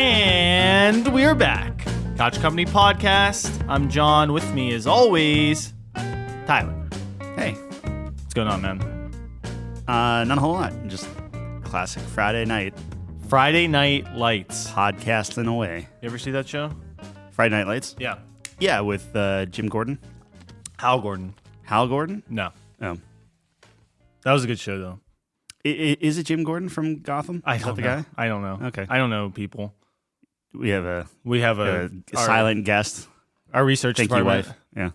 And we're back. Couch Company Podcast. I'm John. With me, as always, Tyler. Hey. What's going on, man? Not a whole lot. Just classic Friday night. Friday Night Lights. Podcasting away. You ever see that show? Friday Night Lights? Yeah. Yeah, with Jim Gordon. Hal Gordon. Hal Gordon? No. Oh. That was a good show, though. Is it Jim Gordon from Gotham? I Is that don't the know. guy? I don't know. Okay. I don't know people. We have a our silent guest. Our research Thank you, department. wife.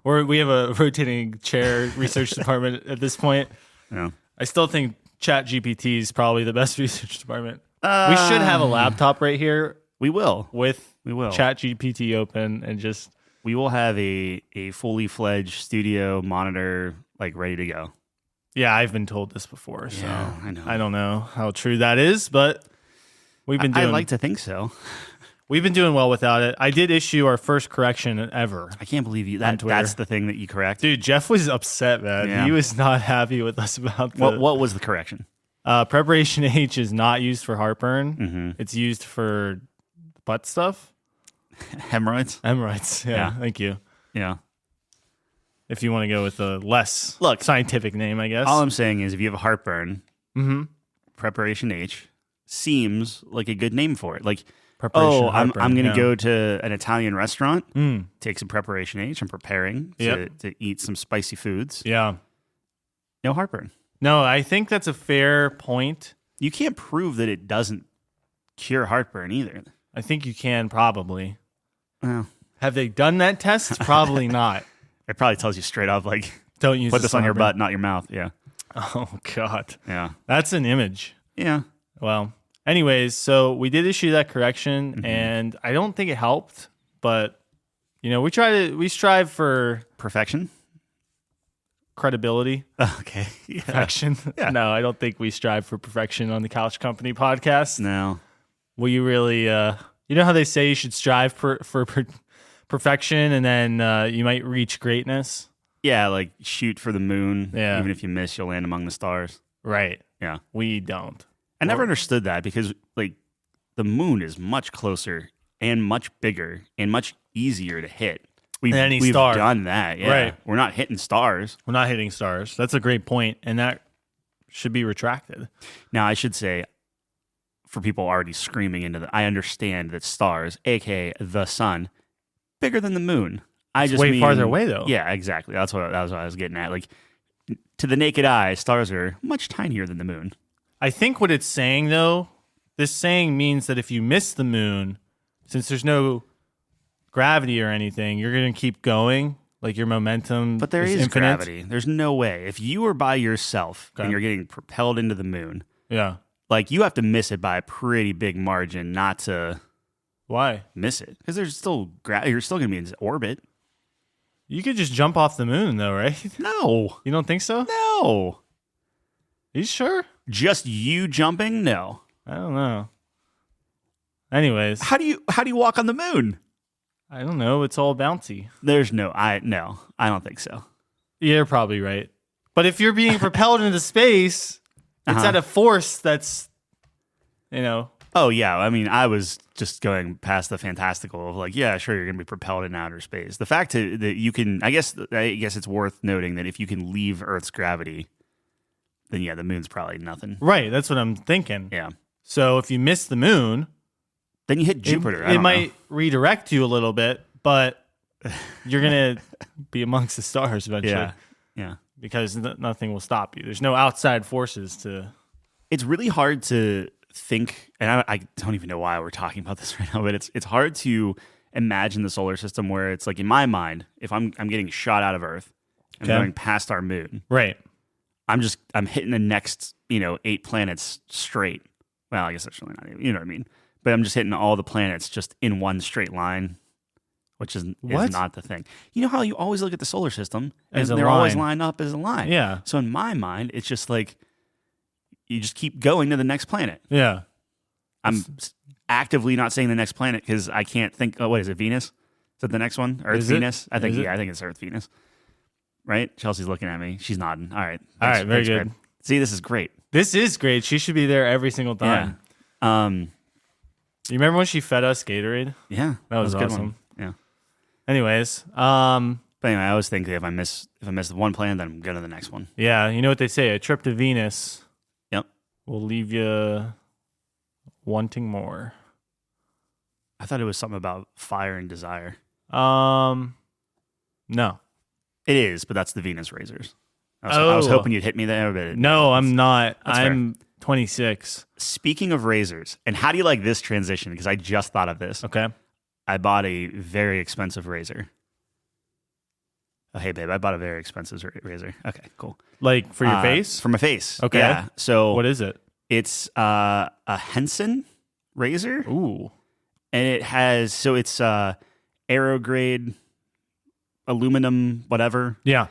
Yeah. We have a rotating chair research department at this point. Yeah. I still think ChatGPT is probably the best research department. We should have a laptop right here We will. with We will. ChatGPT open and just... We will have a fully fledged studio monitor ready to go. Yeah, I've been told this before, so Yeah, I know. I don't know how true that is, but we've been doing... I'd like to think so. We've been doing well without it. I did issue our first correction ever. I can't believe you. On Twitter. That's the thing that you correct. Dude, Jeff was upset, man. Yeah. He was not happy with us about the... What was the correction? Preparation H is not used for heartburn. Mm-hmm. It's used for butt stuff. Hemorrhoids? Hemorrhoids. Yeah, thank you. Yeah. If you want to go with a less scientific name, I guess. All I'm saying is if you have a heartburn, Mm-hmm. Preparation H seems like a good name for it. Preparation I'm heartburn, going to yeah. go to an Italian restaurant, Mm. take some Preparation H. I'm preparing to eat some spicy foods. Yeah. No heartburn. No, I think that's a fair point. You can't prove that it doesn't cure heartburn either. I think you can probably. Well, Have they done that test? Probably not. it probably tells you straight up, Don't use put this on your heartburn. butt, not your mouth. Yeah. Oh, God. Yeah. That's an image. Yeah. Well, anyways, so we did issue that correction, and I don't think it helped, but, we strive for Perfection? credibility. Okay. Yeah. Perfection. Yeah. No, I don't think we strive for perfection on the Couch Company podcast. No. Will you really, you know how they say you should strive for perfection and then you might reach greatness? Yeah, shoot for the moon. Yeah. Even if you miss, you'll land among the stars. Right. Yeah. We don't. I never understood that because the moon is much closer and much bigger and much easier to hit. We've star. done that. Yeah. Right. We're not hitting stars. We're not hitting stars. That's a great point, and that should be retracted. Now, I should say, for people already screaming into I understand that stars, aka the sun, bigger than the moon. It's way farther away, though. Yeah, exactly. That was what I was getting at. To the naked eye, stars are much tinier than the moon. I think what it's saying, though, this saying means that if you miss the moon, since there's no gravity or anything, you're going to keep going. Your momentum But there is infinite. gravity. There's no way. If you were by yourself and you're getting propelled into the moon, Yeah. you have to miss it by a pretty big margin not to Why? miss it. Because there's still you're still going to be in orbit. You could just jump off the moon, though, right? No. You don't think so? No. You sure? Just you jumping? No. I don't know. Anyways, How do you walk on the moon? I don't know. It's all bouncy. There's I don't think so. You're probably right. But if you're being propelled into space, it's Uh-huh. at a force that's, Oh yeah, I mean, I was just going past the fantastical of yeah, sure, you're going to be propelled in outer space. The fact that you can, I guess it's worth noting that if you can leave Earth's gravity, then yeah, the moon's probably nothing. right. That's what I'm thinking. Yeah. So if you miss the moon, Then you hit Jupiter. I it don't might know. redirect you a little bit, but you're going to be amongst the stars eventually. Yeah. Yeah. Because nothing will stop you. There's no outside forces to... It's really hard to think, and I don't even know why we're talking about this right now, but it's hard to imagine the solar system where it's in my mind, if I'm getting shot out of Earth and Okay. going past our moon, Right. I'm hitting the next 8 planets straight. Well, I guess that's really not, you know what I mean. But I'm just hitting all the planets just in one straight line, which is not the thing. You know how you always look at the solar system and As a they're always line. lined up as a line. Yeah. So in my mind, it's just you just keep going to the next planet. Yeah. I'm actively not saying the next planet because I can't think. Oh, what is it? Venus? Is that the next one? Earth, Is it? Venus? I think. Is it? Yeah, I think it's Earth, Venus. Right? Chelsea's looking at me. She's nodding. All right. All right, very good. Greg. See, this is great. This is great. She should be there every single time. Yeah. You remember when she fed us Gatorade? Yeah, That was a good awesome. one. Yeah. Anyways, But anyway, I always think that if I miss the one plan, then I'm going to the next one. yeah, you know what they say, a trip to Venus Yep. will leave you wanting more. I thought it was something about fire and desire. No. It is, but that's the Venus razors. I was hoping you'd hit me there, but No, I'm not. That's I'm 26. Speaking of razors, and how do you like this transition? Because I just thought of this. Okay. I bought a very expensive razor. Oh, hey, babe, I bought a very expensive razor. Okay, cool. Like for your face? For my face. Okay. Yeah. So What is it? it's a Henson razor, Ooh. and it has, so it's aero grade aluminum, whatever. Yeah.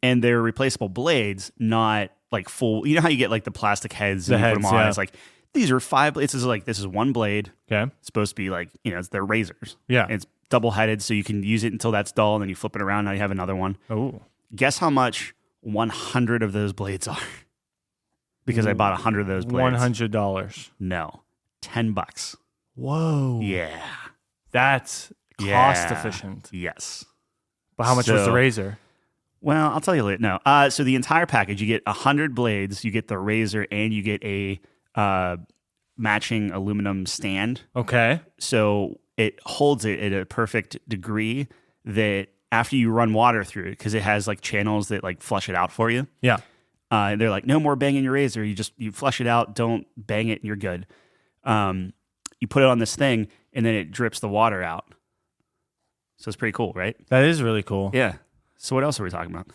And they're replaceable blades, not like full. You know how you get like the plastic heads The and you heads, put them on? yeah. It's like, these are 5 blades. This is one blade. Okay. It's supposed to be like, they're razors. Yeah. And it's double headed, so you can use it until that's dull, and then you flip it around. Now you have another one. Oh. Guess how much 100 of those blades are? Because I bought 100 of those blades. $100. No, $10. Whoa. Yeah. That's cost efficient. Yes. But how much was the So- razor? Well, I'll tell you later. No. So the entire package, you get 100 blades, you get the razor, and you get a matching aluminum stand. Okay. So it holds it at a perfect degree that after you run water through it, because it has like channels that like flush it out for you. Yeah. They're like, no more banging your razor. You flush it out, don't bang it, and you're good. You put it on this thing, and then it drips the water out. So it's pretty cool, right? That is really cool. Yeah. So what else are we talking about?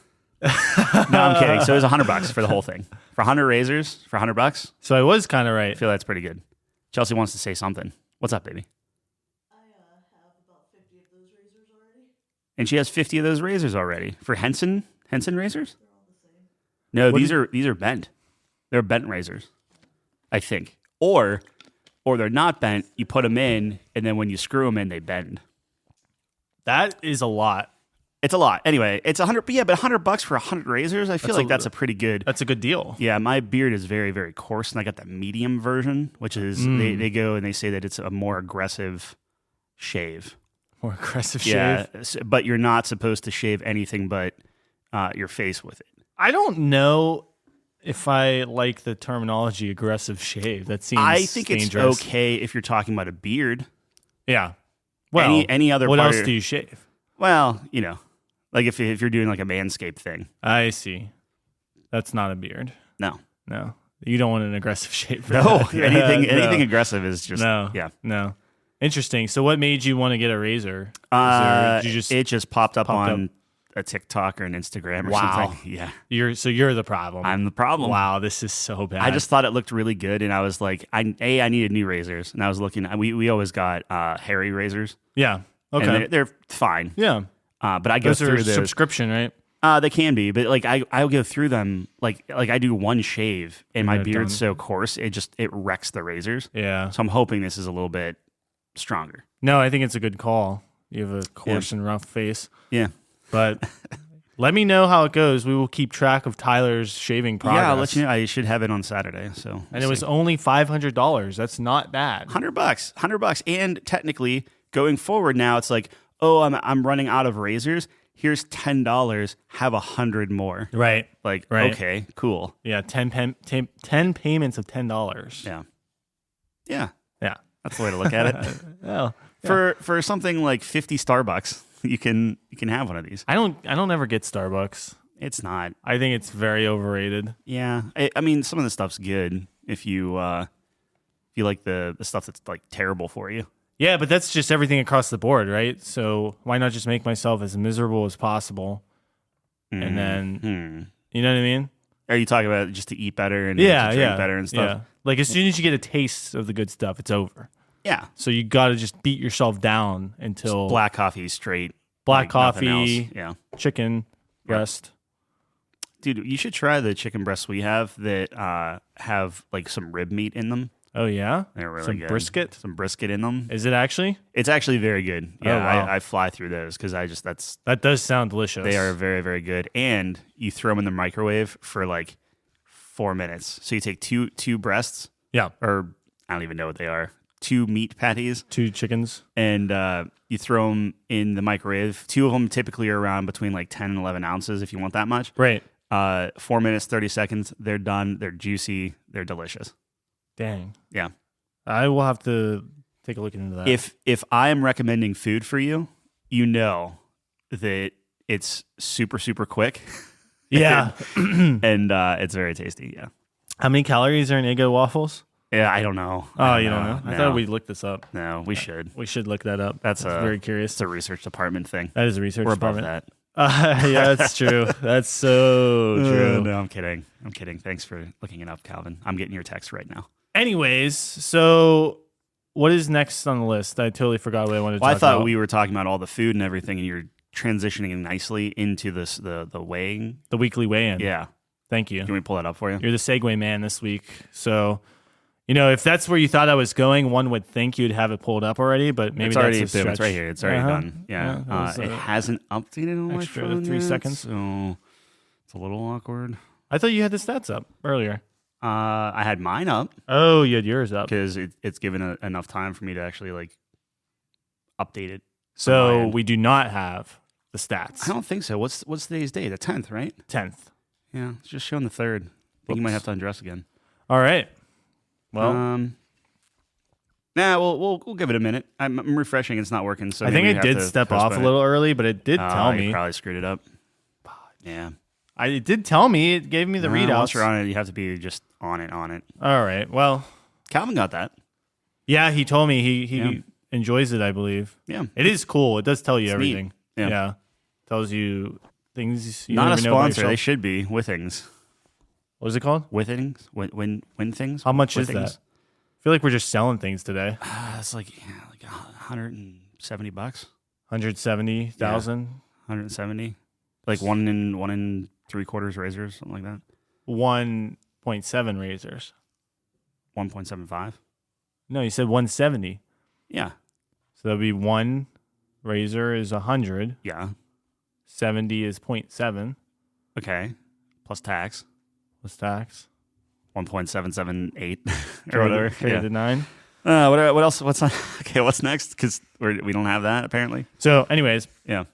No, I'm kidding. So it was $100 for the whole thing. For 100 razors, for $100, So I was kind of I right. feel that's pretty good. Chelsea wants to say something. What's up, baby? I have about 50 of those razors already. And she has 50 of those razors already. For Henson razors? They're all the same. No, What these are bent. They're bent razors, I think. Or they're not bent. You put them in, and then when you screw them in, they bend. That is a lot. It's a lot. Anyway, it's 100. But yeah, but $100 for 100 razors, I feel That's like a- that's a pretty good. That's a good deal. Yeah, my beard is very, very coarse, and I got the medium version, which is they go and they say that it's a more aggressive shave. More aggressive Yeah, shave. but you're not supposed to shave anything but your face with it. I don't know if I like the terminology aggressive shave. That seems I think dangerous. it's okay if you're talking about a beard. Yeah. Well, Any other what part else of- do you shave? Well, like if you're doing like a manscape thing. I see. That's not a beard. No, No. You don't want an aggressive shave. For no, that. anything No. aggressive is just No. yeah. No. Interesting. So what made you want to get a razor? Did you just It just popped up popped on a TikTok or an Instagram or Wow. something. Yeah, you're the problem. I'm the problem. Wow, this is so bad. I just thought it looked really good, and I was like, I needed new razors, and I was looking. We always got hairy razors, Yeah. Okay. and they're fine. Yeah. But I go Those are through those. subscription, right? They can be, but like I'll go through them. Like I do one shave, and my they're beard's done. so coarse, it wrecks the razors. Yeah. So I'm hoping this is a little bit stronger. No, I think it's a good call. You have a coarse and rough face. Yeah. But let me know how it goes. We will keep track of Tyler's shaving progress. Yeah, I'll let you know. I should have it on Saturday. So And it was only $500. That's not bad. $100, and technically going forward now, it's like, oh, I'm running out of razors. Here's $10. Have 100 more. Right. Like, Right. okay, cool. Yeah, 10 payments of $10. Yeah, yeah, Yeah. that's the way to look at it. Well, For something like 50 Starbucks, you can have one of these. I don't ever get Starbucks. It's not. I think it's very overrated. Yeah, I mean, some of the stuff's good if you like the stuff that's like terrible for you. Yeah, but that's just everything across the board, right? So why not just make myself as miserable as possible? And then, you know what I mean? Are you talking about just to eat better and to drink better and stuff? Yeah. Like as soon as you get a taste of the good stuff, it's over. Yeah. So you got to just beat yourself down until Black coffee straight. black like nothing coffee, else. Yeah. chicken breast. Dude, you should try the chicken breasts we have that have like some rib meat in them. Oh yeah, They're really some good. brisket. Some brisket in them. Is it actually? It's actually very good. Yeah, wow. I fly through those because That does sound delicious. they are very, very good. And you throw them in the microwave for like 4 minutes. So you take two breasts, Yeah. or I don't even know what they are, 2 meat patties, 2 chickens. and you throw them in the microwave. 2 of them typically are around between like 10 and 11 ounces if you want that much. Right. 4 minutes, 30 seconds. They're done. They're juicy. They're delicious. Dang. Yeah. I will have to take a look into that. If I am recommending food for you, you know that it's super, super quick. Yeah. and it's very tasty. Yeah. How many calories are in Eggo waffles? Yeah, I don't know. Oh, you don't know? I No. thought we'd look this up. No, we should. We should look that up. That's very curious. It's a research department thing. That is a research We're above department. that. Yeah, that's true. That's so true. No, I'm kidding. I'm kidding. Thanks for looking it up, Calvin. I'm getting your text right now. Anyways, so what is next on the list? I totally forgot what I wanted to Well, talk I thought about. we were talking about all the food and everything, and you're transitioning nicely into the weighing. The weekly weigh-in. Yeah. Thank you. Can we pull that up for you? You're the segue man this week. So, if that's where you thought I was going, one would think you'd have it pulled up already, but maybe It's that's already a stretch. It's right here. It's already done. Yeah. that was, it hasn't updated on my extra phone 3 yet, seconds. so it's a little awkward. I thought you had the stats up earlier. I had mine up Oh, you had yours up. because it's given enough time for me to actually update it. So end. we do not have the stats. I don't think so. What's today's day? The 10th, right? 10th. Yeah, it's just showing the 3rd. I think you might have to undress again. All right. Well, we'll give it a minute. I'm refreshing. It's not working. So I think maybe I we have did to step off a postpone little early, but it did it. tell You me. probably screwed it up. Yeah. It did tell me. It gave me the Once readouts. you're on it, you have to be just on it. All right. Well, Calvin got that. yeah, he told me he Yeah. enjoys it, I believe. Yeah. It is cool. It does tell you It's everything. neat. Yeah. Tells you things you Not don't a even know about sponsor. They yourself. should be. Withings. What is it called? Withings? Win things? How much is Withings? that? I feel like we're just selling things today. It's like $170. 170,000, 170. Like one and 3/4 razors, something like that. 1.7 razors. 1.75. No, you said 170. Yeah. So that'd be one razor is 100. Yeah. 70 is 0.7 Okay. Plus tax. plus tax. 1.778 or whatever. Traded to 9. What else? What's okay? What's next? Because we don't have that apparently. So, anyways, Yeah.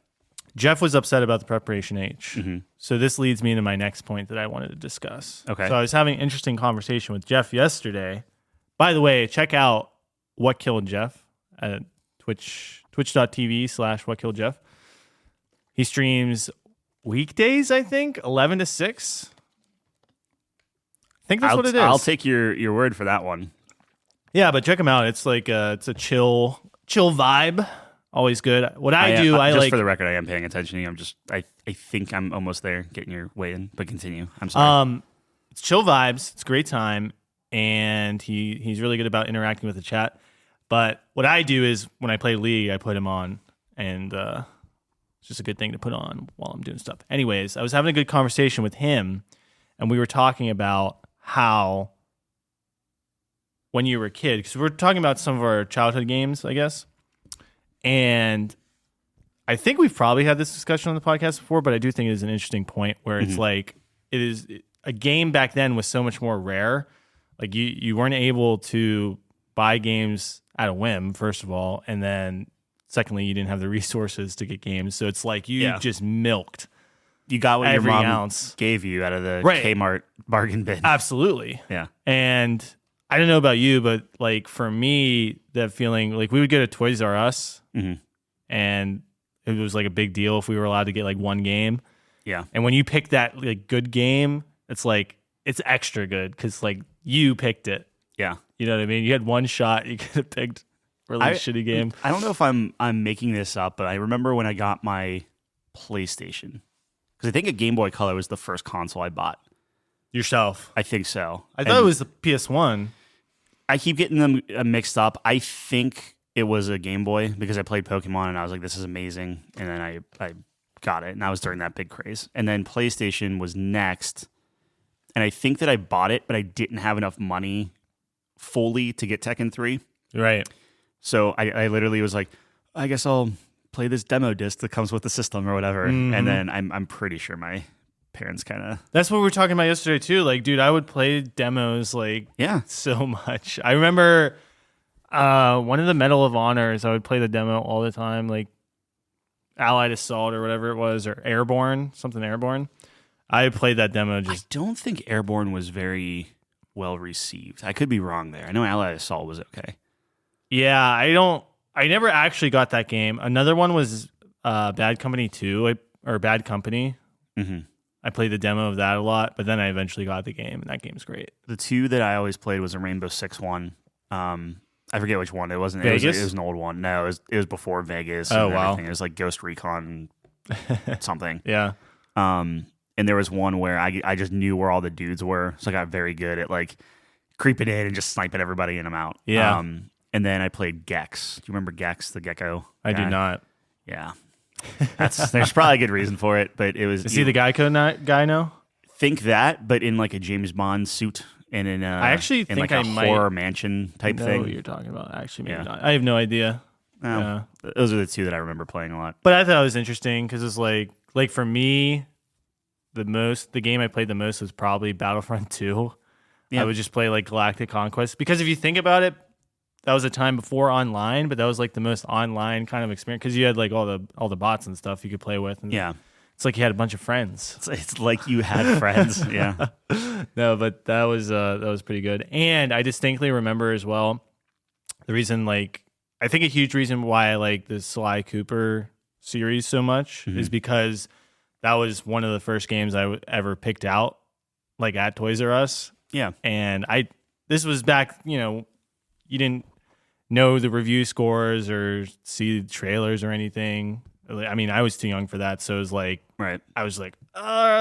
Jeff was upset about the preparation H. Mm-hmm. So this leads me into my next point that I wanted to discuss. Okay. So I was having an interesting conversation with Jeff yesterday. By the way, check out What Killed Jeff at twitch.tv/WhatKilledJeff. He streams weekdays, I think, 11 to 6. I think that's what it is. I'll take your word for that one. Yeah, but check him out. It's like it's a chill vibe. Always good. What I do, I just like. for the record, I am paying attention to you. I think I'm almost there, getting your way in. But continue. I'm sorry. It's chill vibes. It's a great time, and he's really good about interacting with the chat. But what I do is when I play League, I put him on, and it's just a good thing to put on while I'm doing stuff. Anyways, I was having a good conversation with him, and we were talking about how when you were a kid, because we're talking about some of our childhood games, I guess. And I think we've probably had this discussion on the podcast before, but I do think it is an interesting point where it's like a game back then was so much more rare. Like you weren't able to buy games at a whim, first of all, and then secondly, you didn't have the resources to get games. So it's like you just milked. You got what every your mom ounce. gave you out of the Right. Kmart bargain bin. Absolutely. Yeah. And I don't know about you, but like for me, that feeling, like we would go to Toys R Us and it was like a big deal if we were allowed to get like one game. Yeah. And when you pick that like good game, it's like it's extra good because like you picked it. Yeah. You know what I mean? You had one shot, you could have picked a really shitty game. I don't know if I'm making this up, but I remember when I got my PlayStation, because I think a Game Boy Color was the first console I bought. Yourself. I think so. I thought it was the PS1. I keep getting them mixed up. I think it was a Game Boy because I played Pokemon and I was like, this is amazing. And then I got it, and that was during that big craze. And then PlayStation was next. And I think that I bought it, but I didn't have enough money fully to get Tekken 3. Right. So I literally was like, I guess I'll play this demo disc that comes with the system or whatever. And then I'm pretty sure my parents kind of... That's what we were talking about yesterday too. Like, dude, I would play demos like Yeah. so much. I remember One of the Medal of Honors, I would play the demo all the time, like Allied Assault or whatever it was, or Airborne, something Airborne. I played that demo I just. don't think Airborne was very well received. I could be wrong there. I know Allied Assault was okay. Yeah, I never actually got that game. Another one was Bad Company 2, or Bad Company. Mm-hmm. I played the demo of that a lot, but then I eventually got the game, and that game's great. The two that I always played was a Rainbow Six one. I forget which one. It wasn't Vegas? It was an old one. No, it was before Vegas. Oh, and wow. everything. It was like Ghost Recon something. Yeah. And there was one where I just knew where all the dudes were, so I got very good at like creeping in and just sniping everybody in and out. Yeah. And then I played Gex. Do you remember Gex, the gecko? I do guy? not. Yeah. There's probably a good reason for it, but it was. Is he the Geico guy now? Think that, but in like a James Bond suit and in I actually in think like I a might horror mansion type know thing. what you're talking about. Actually, maybe Yeah. not. I have no idea. Yeah. Those are the two that I remember playing a lot. But I thought it was interesting because it's like for me, the game I played the most was probably Battlefront 2. Yeah. I would just play like Galactic Conquest because if you think about it, that was a time before online, but that was like the most online kind of experience because you had like all the bots and stuff you could play with. And Yeah. it's like you had a bunch of friends. It's like you had friends. Yeah. No, but that was pretty good. And I distinctly remember as well the reason, like, I think a huge reason why I like the Sly Cooper series so much is because that was one of the first games I ever picked out, like at Toys R Us. Yeah. And this was back, you didn't know the review scores or see trailers or anything. I mean, I was too young for that, so it was like, Right. I was like,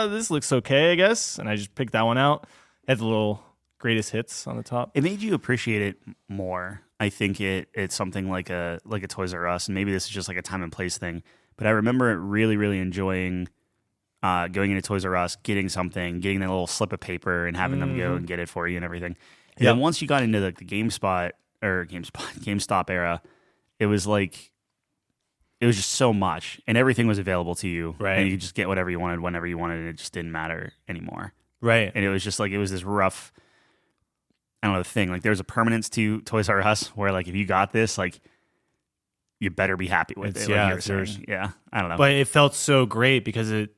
this looks okay, I guess. And I just picked that one out. Had the little greatest hits on the top. It made you appreciate it more. I think it's something like a Toys R Us, and maybe this is just like a time and place thing. But I remember really, really enjoying going into Toys R Us, getting that little slip of paper, and having them go and get it for you and everything. And then once you got into like the GameStop era, it was like it was just so much, and everything was available to you, Right. And you could just get whatever you wanted whenever you wanted, and it just didn't matter anymore. Right. And it was just like it was this rough. I don't know the thing. Like there's a permanence to Toys R Us where like if you got this, like you better be happy with It's- it. Like yeah, you were it's saying. yours. Yeah. I don't know. But it felt so great because it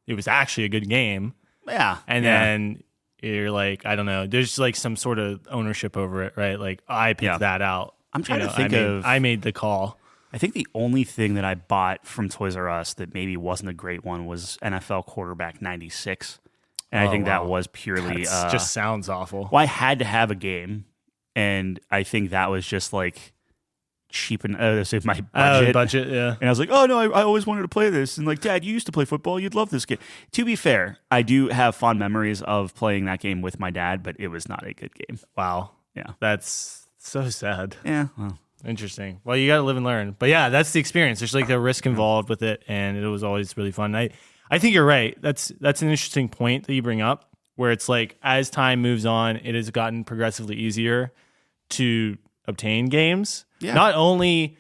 was actually a good game. yeah. And yeah. then you're like, I don't know, there's like some sort of ownership over it, right? Like I picked that out. I'm trying to think of. I made the call. I think the only thing that I bought from Toys R Us that maybe wasn't a great one was NFL Quarterback 96. And I think that was purely That just sounds awful. well, I had to have a game, and I think that was just like cheap and save my budget. Budget, yeah. And I was like, oh no, I always wanted to play this. And like, Dad, you used to play football. You'd love this game. To be fair, I do have fond memories of playing that game with my dad, but it was not a good game. Wow. Yeah. That's so sad. Yeah. Well, Interesting. Well, you got to live and learn. But yeah, that's the experience. There's like the risk involved with it, and it was always really fun. I think you're right. That's an interesting point that you bring up, where it's like as time moves on, it has gotten progressively easier to obtain games. Yeah. Not only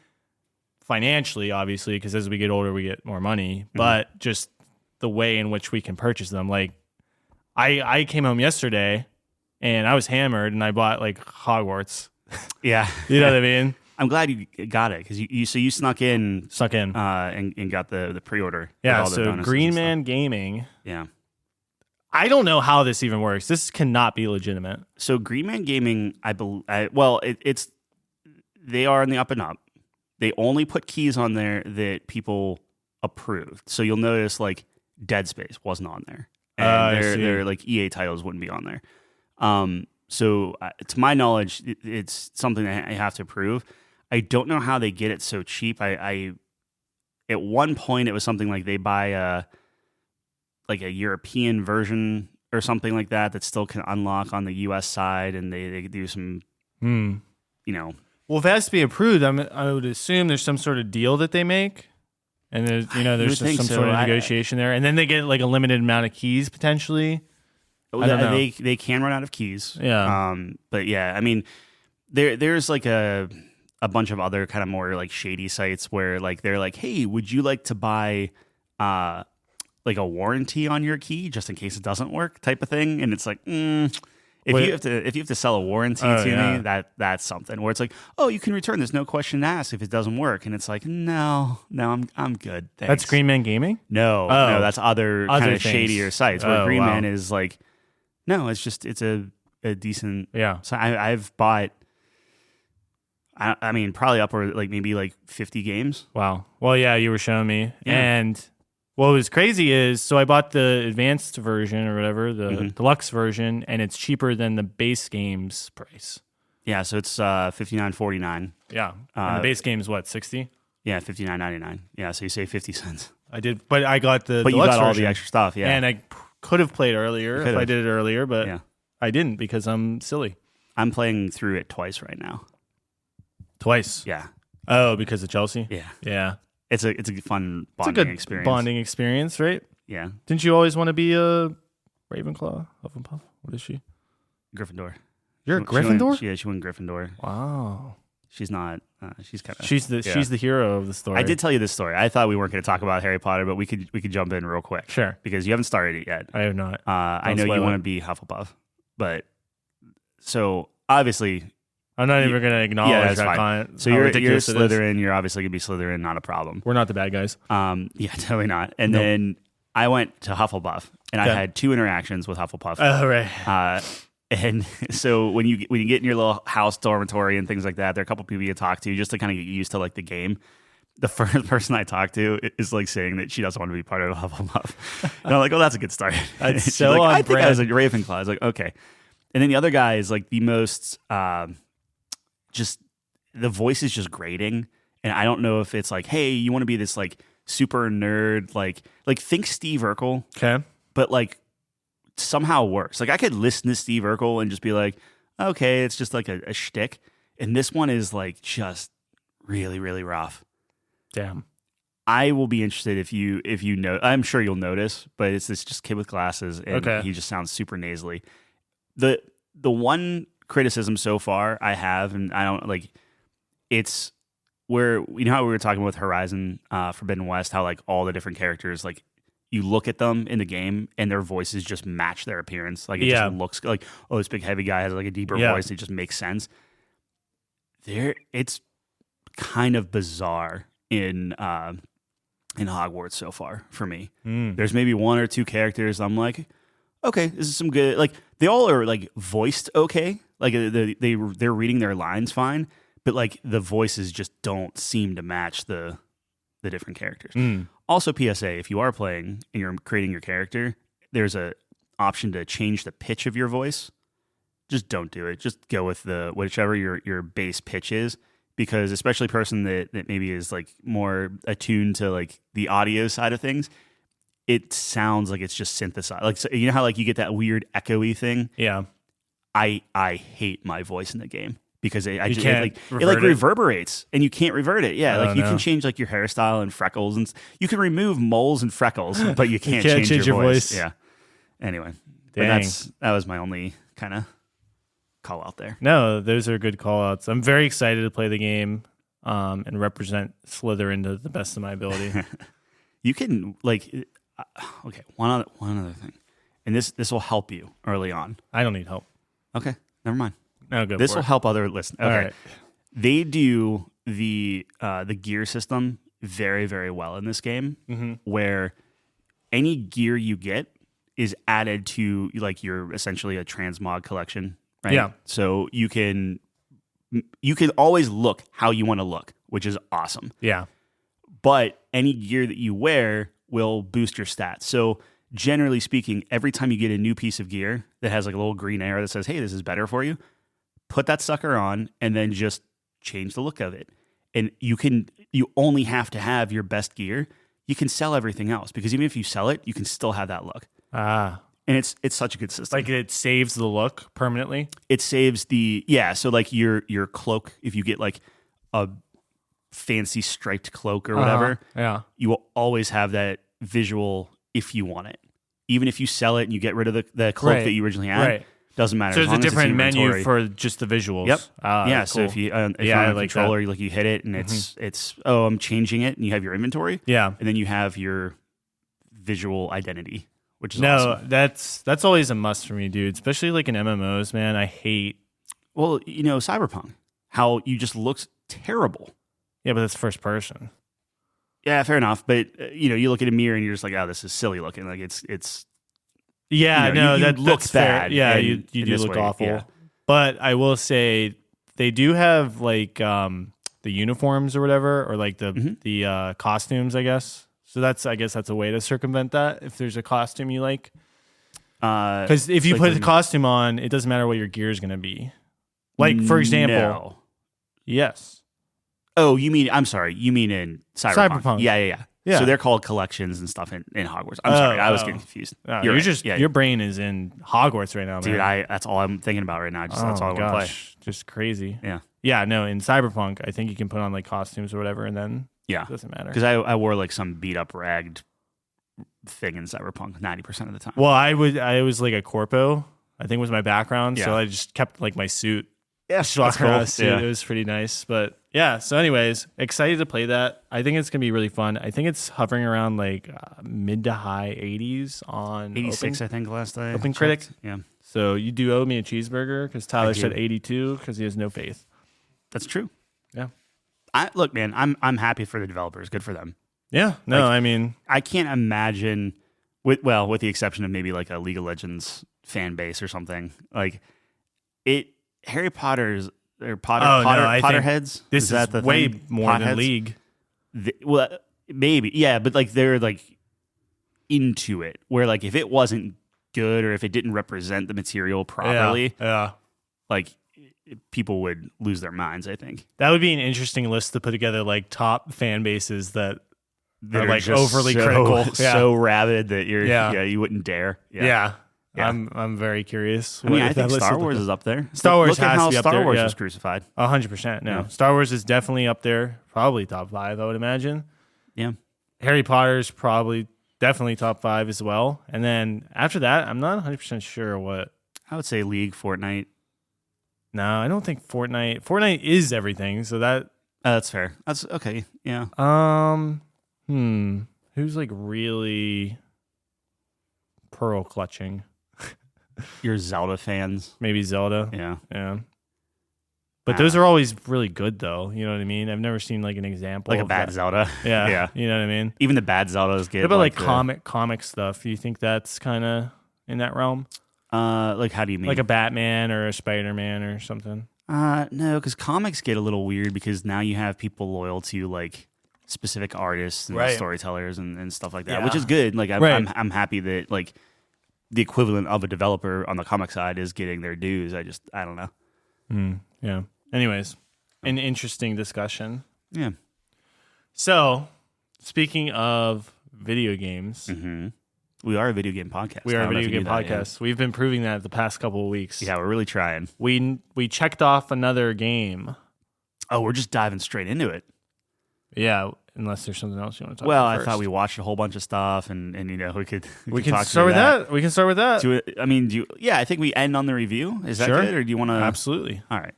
financially, obviously, because as we get older, we get more money, but just the way in which we can purchase them. Like I came home yesterday and I was hammered and I bought like Hogwarts. yeah. You know what I mean? I'm glad you got it because you snuck in and got the pre-order. with Yeah, all the so bonuses Green and stuff. Man Gaming. Yeah. I don't know how this even works. This cannot be legitimate. So Green Man Gaming, it's they are in the up and up. They only put keys on there that people approved. So you'll notice like Dead Space wasn't on there, I and see. their like EA titles wouldn't be on there. So to my knowledge, it's something that I have to approve. I don't know how they get it so cheap. I at one point it was something like they buy a European version or something like that still can unlock on the US side, and they do some Well, if it has to be approved, I would assume there's some sort of deal that they make, and there's You there's would think some so. sort of negotiation there, and then they get like a limited amount of keys potentially. I don't know. They can run out of keys. Yeah. But yeah, I mean, there's like a bunch of other kind of more like shady sites where like they're like, hey, would you like to buy like a warranty on your key just in case it doesn't work type of thing? And it's like, If Wait. you have to sell a warranty Oh, to yeah. me, that's something where it's like, oh, you can return. There's no question asked if it doesn't work, and it's like, no, I'm good. Thanks. That's Green Man Gaming? No, Oh. that's other kind Other of things. shadier sites where Oh, Green wow. Man is like, no, it's a decent. Yeah. So I've bought. I mean, probably upward like maybe like 50 games. Wow. Well, yeah, you were showing me. Yeah. And what was crazy is, so I bought the advanced version or whatever, the Mm-hmm. deluxe version, and it's cheaper than the base game's price. Yeah, so it's $59.49. Yeah. And the base game is what, 60? Yeah, $59.99. Yeah, so you save 50 cents. I did, but I got the But you deluxe got all version, the extra stuff. Yeah, and I could have played earlier if could've. I did it earlier, but Yeah. I didn't because I'm silly. I'm playing through it twice right now. Twice. Yeah, Oh, because of Chelsea? yeah. Yeah. It's a fun It's a bonding good experience. bonding experience, right? Yeah, Didn't you always want to be a Ravenclaw? Hufflepuff? What is she? Gryffindor. You're a She went- Gryffindor? She went Gryffindor. Wow. She's not. She's kind of. She's the hero of the story. I did tell you this story. I thought we weren't going to talk about Harry Potter, but we could jump in real quick. Sure. Because you haven't started it yet. I have not. I Don't know you spoil want it. to be Hufflepuff, but so obviously, I'm not even going to acknowledge that's that fine. comment. So how you're ridiculous it is. Slytherin. You're obviously going to be Slytherin, not a problem. We're not the bad guys. Yeah, totally not. And Nope. then I went to Hufflepuff, and Okay. I had 2 interactions with Hufflepuff. Oh, right. And so when you get in your little house dormitory and things like that, there are a couple people you talk to just to kind of get used to like the game. The first person I talked to is like saying that she doesn't want to be part of Hufflepuff. And I'm like, oh, that's a good start. That's She's so like, on I think I was a brand. Ravenclaw. I was like, okay. And then the other guy is like the most, just the voice is just grating. And I don't know if it's like, hey, you want to be this like super nerd, like think Steve Urkel, Okay. but like somehow worse. Like I could listen to Steve Urkel and just be like, okay, it's just like a shtick. And this one is like just really, really rough. Damn. I will be interested if you know. I'm sure you'll notice, but it's this just kid with glasses, and Okay. he just sounds super nasally. The one criticism so far I have, and I don't like, it's where you know how we were talking with Horizon Forbidden West, how like all the different characters, like you look at them in the game and their voices just match their appearance. Like it Yeah. just looks like, oh, this big heavy guy has like a deeper Yeah. voice. It just makes sense. It's kind of bizarre in Hogwarts so far for me. There's maybe 1 or 2 characters I'm like, okay, this is some good. Like they all are like voiced okay, like they're reading their lines fine, but like the voices just don't seem to match the different characters. Also, PSA: if you are playing and you're creating your character, there's a option to change the pitch of your voice. Just don't do it. Just go with the whichever your base pitch is. Because especially a person that maybe is like more attuned to like the audio side of things, it sounds like it's just synthesized. Like so, you know how like you get that weird echoey thing. Yeah. I hate my voice in the game because it can't like revert it? reverberates and you can't revert it. Yeah, Oh, like you no. can change like your hairstyle and freckles and you can remove moles and freckles, but you can't, can't change your voice. voice. Yeah. Anyway, but Dang. that was my only kind of call out there. No, those are good call outs. I'm very excited to play the game and represent Slytherin to the best of my ability. You can like okay, one other thing, and this will help you early on. I don't need help. Okay, never mind. No, go This for will it. help other listeners. Okay, All right. they do the gear system very, very well in this game, where any gear you get is added to like your essentially a transmog collection, right? Yeah. So you can always look how you want to look, which is awesome. Yeah. But any gear that you wear will boost your stats. So generally speaking, every time you get a new piece of gear that has like a little green arrow that says, hey, this is better for you, put that sucker on and then just change the look of it. And you only have to have your best gear. You can sell everything else because even if you sell it, you can still have that look. Ah. And it's such a good system. Like it saves the look permanently. It saves so like your cloak, if you get like a fancy striped cloak or whatever, Yeah. you will always have that visual if you want it. Even if you sell it and you get rid of the cloak Right. that you originally had, Right. doesn't matter. So as there's a long as it's different menu inventory. for just the visuals. Yep. Ah, yeah. that's So if cool. you if Yeah, you're I on a like controller, like you hit it and it's I'm changing it, and you have your inventory, Yeah. and then you have your visual identity, which is No, awesome. that's always a must for me, dude. Especially like in MMOs, man. I hate. Well, Cyberpunk, how you just looked terrible. Yeah, but that's first person. Yeah, fair enough. But you look at a mirror and you're just like, oh, this is silly looking. Like it's. Yeah, you no, you that look that's fair. bad. Yeah, in- you in do this look way, awful. yeah. But I will say they do have like the uniforms or whatever, or like the costumes, I guess. So I guess that's a way to circumvent that if there's a costume you like. Because if you like put the costume on, it doesn't matter what your gear is going to be. Like, for example, No. yes. Oh, I'm sorry. You mean in Cyberpunk? Yeah. Yeah. So they're called collections and stuff in Hogwarts. I'm sorry, I was getting confused. No, You're you're right. just Yeah. your brain is in Hogwarts right now, Dude, man. that's all I'm thinking about right now. That's all I want to play. Just crazy. Yeah. Yeah, no, in Cyberpunk, I think you can put on like costumes or whatever, and then Yeah. it doesn't matter. Because I wore like some beat up ragged thing in Cyberpunk 90% of the time. Well, I was like a corpo, I think was my background, so Yeah. I just kept like my suit. Yeah, Just walking cool. around a suit. Yeah. It was pretty nice. But yeah, so anyways, excited to play that. I think it's going to be really fun. I think it's hovering around like mid to high 80s on 86, Open. I think, last day. Open Critic. Yeah, So you do owe me a cheeseburger because Tyler do. said 82 because he has no faith. that's true. Yeah. Look, man, I'm happy for the developers. Good for them. Yeah. No, Like- I mean, I can't imagine, with the exception of maybe like a League of Legends fan base or something, like Harry Potter's or Potter Oh, no, I think Potterheads. this is that the way thing? more than Potheads? League. Well, maybe, yeah, but like they're like into it. Where like if it wasn't good or if it didn't represent the material properly, Yeah. like people would lose their minds. I think That would be an interesting list to put together, like top fan bases that are like just overly so, critical. Yeah. so rabid that Yeah. you wouldn't dare. Yeah. Yeah. I'm very curious. I mean, what- I if that think list Star would Wars look is up there. Star Wars Look at has how to be up Star there, Wars yeah. was crucified. 100%. No, Yeah. Star Wars is definitely up there. Probably top 5, I would imagine. Yeah, Harry Potter's probably definitely top 5 as well. And then after that, I'm not 100% sure what. I would say League, Fortnite. No, I don't think Fortnite. Fortnite is everything. So that. That's fair. That's okay. Yeah. Who's like really pearl clutching? Your Zelda fans. Maybe Zelda. Yeah. Yeah. But those are always really good, though. You know what I mean? I've never seen like an example Like a of bad that. Zelda. Yeah. Yeah. You know what I mean? Even the bad Zeldas get. What about like the- comic stuff? Do you think that's kind of in that realm? Like how do you mean? Like a Batman or a Spider-Man or something? No, because comics get a little weird because now you have people loyal to like specific artists and Right. storytellers and stuff like that, Yeah. which is good. Like Right. I'm happy that like the equivalent of a developer on the comic side is getting their dues. I don't know. Yeah. Anyways, an interesting discussion. Yeah. So, speaking of video games, We are a video game podcast. we are I a don't know video if you game knew that, yeah. podcast. We've been proving that the past couple of weeks. Yeah, we're really trying. We checked off another game. Oh, we're just diving straight into it. Yeah, unless there's something else you want to talk Well, about I first. thought we watched a whole bunch of stuff, and we could We could can talk start through with that. We can start with that. I mean, yeah, I think we end on the review. Is that Sure. good, or do you want to? Absolutely. All right.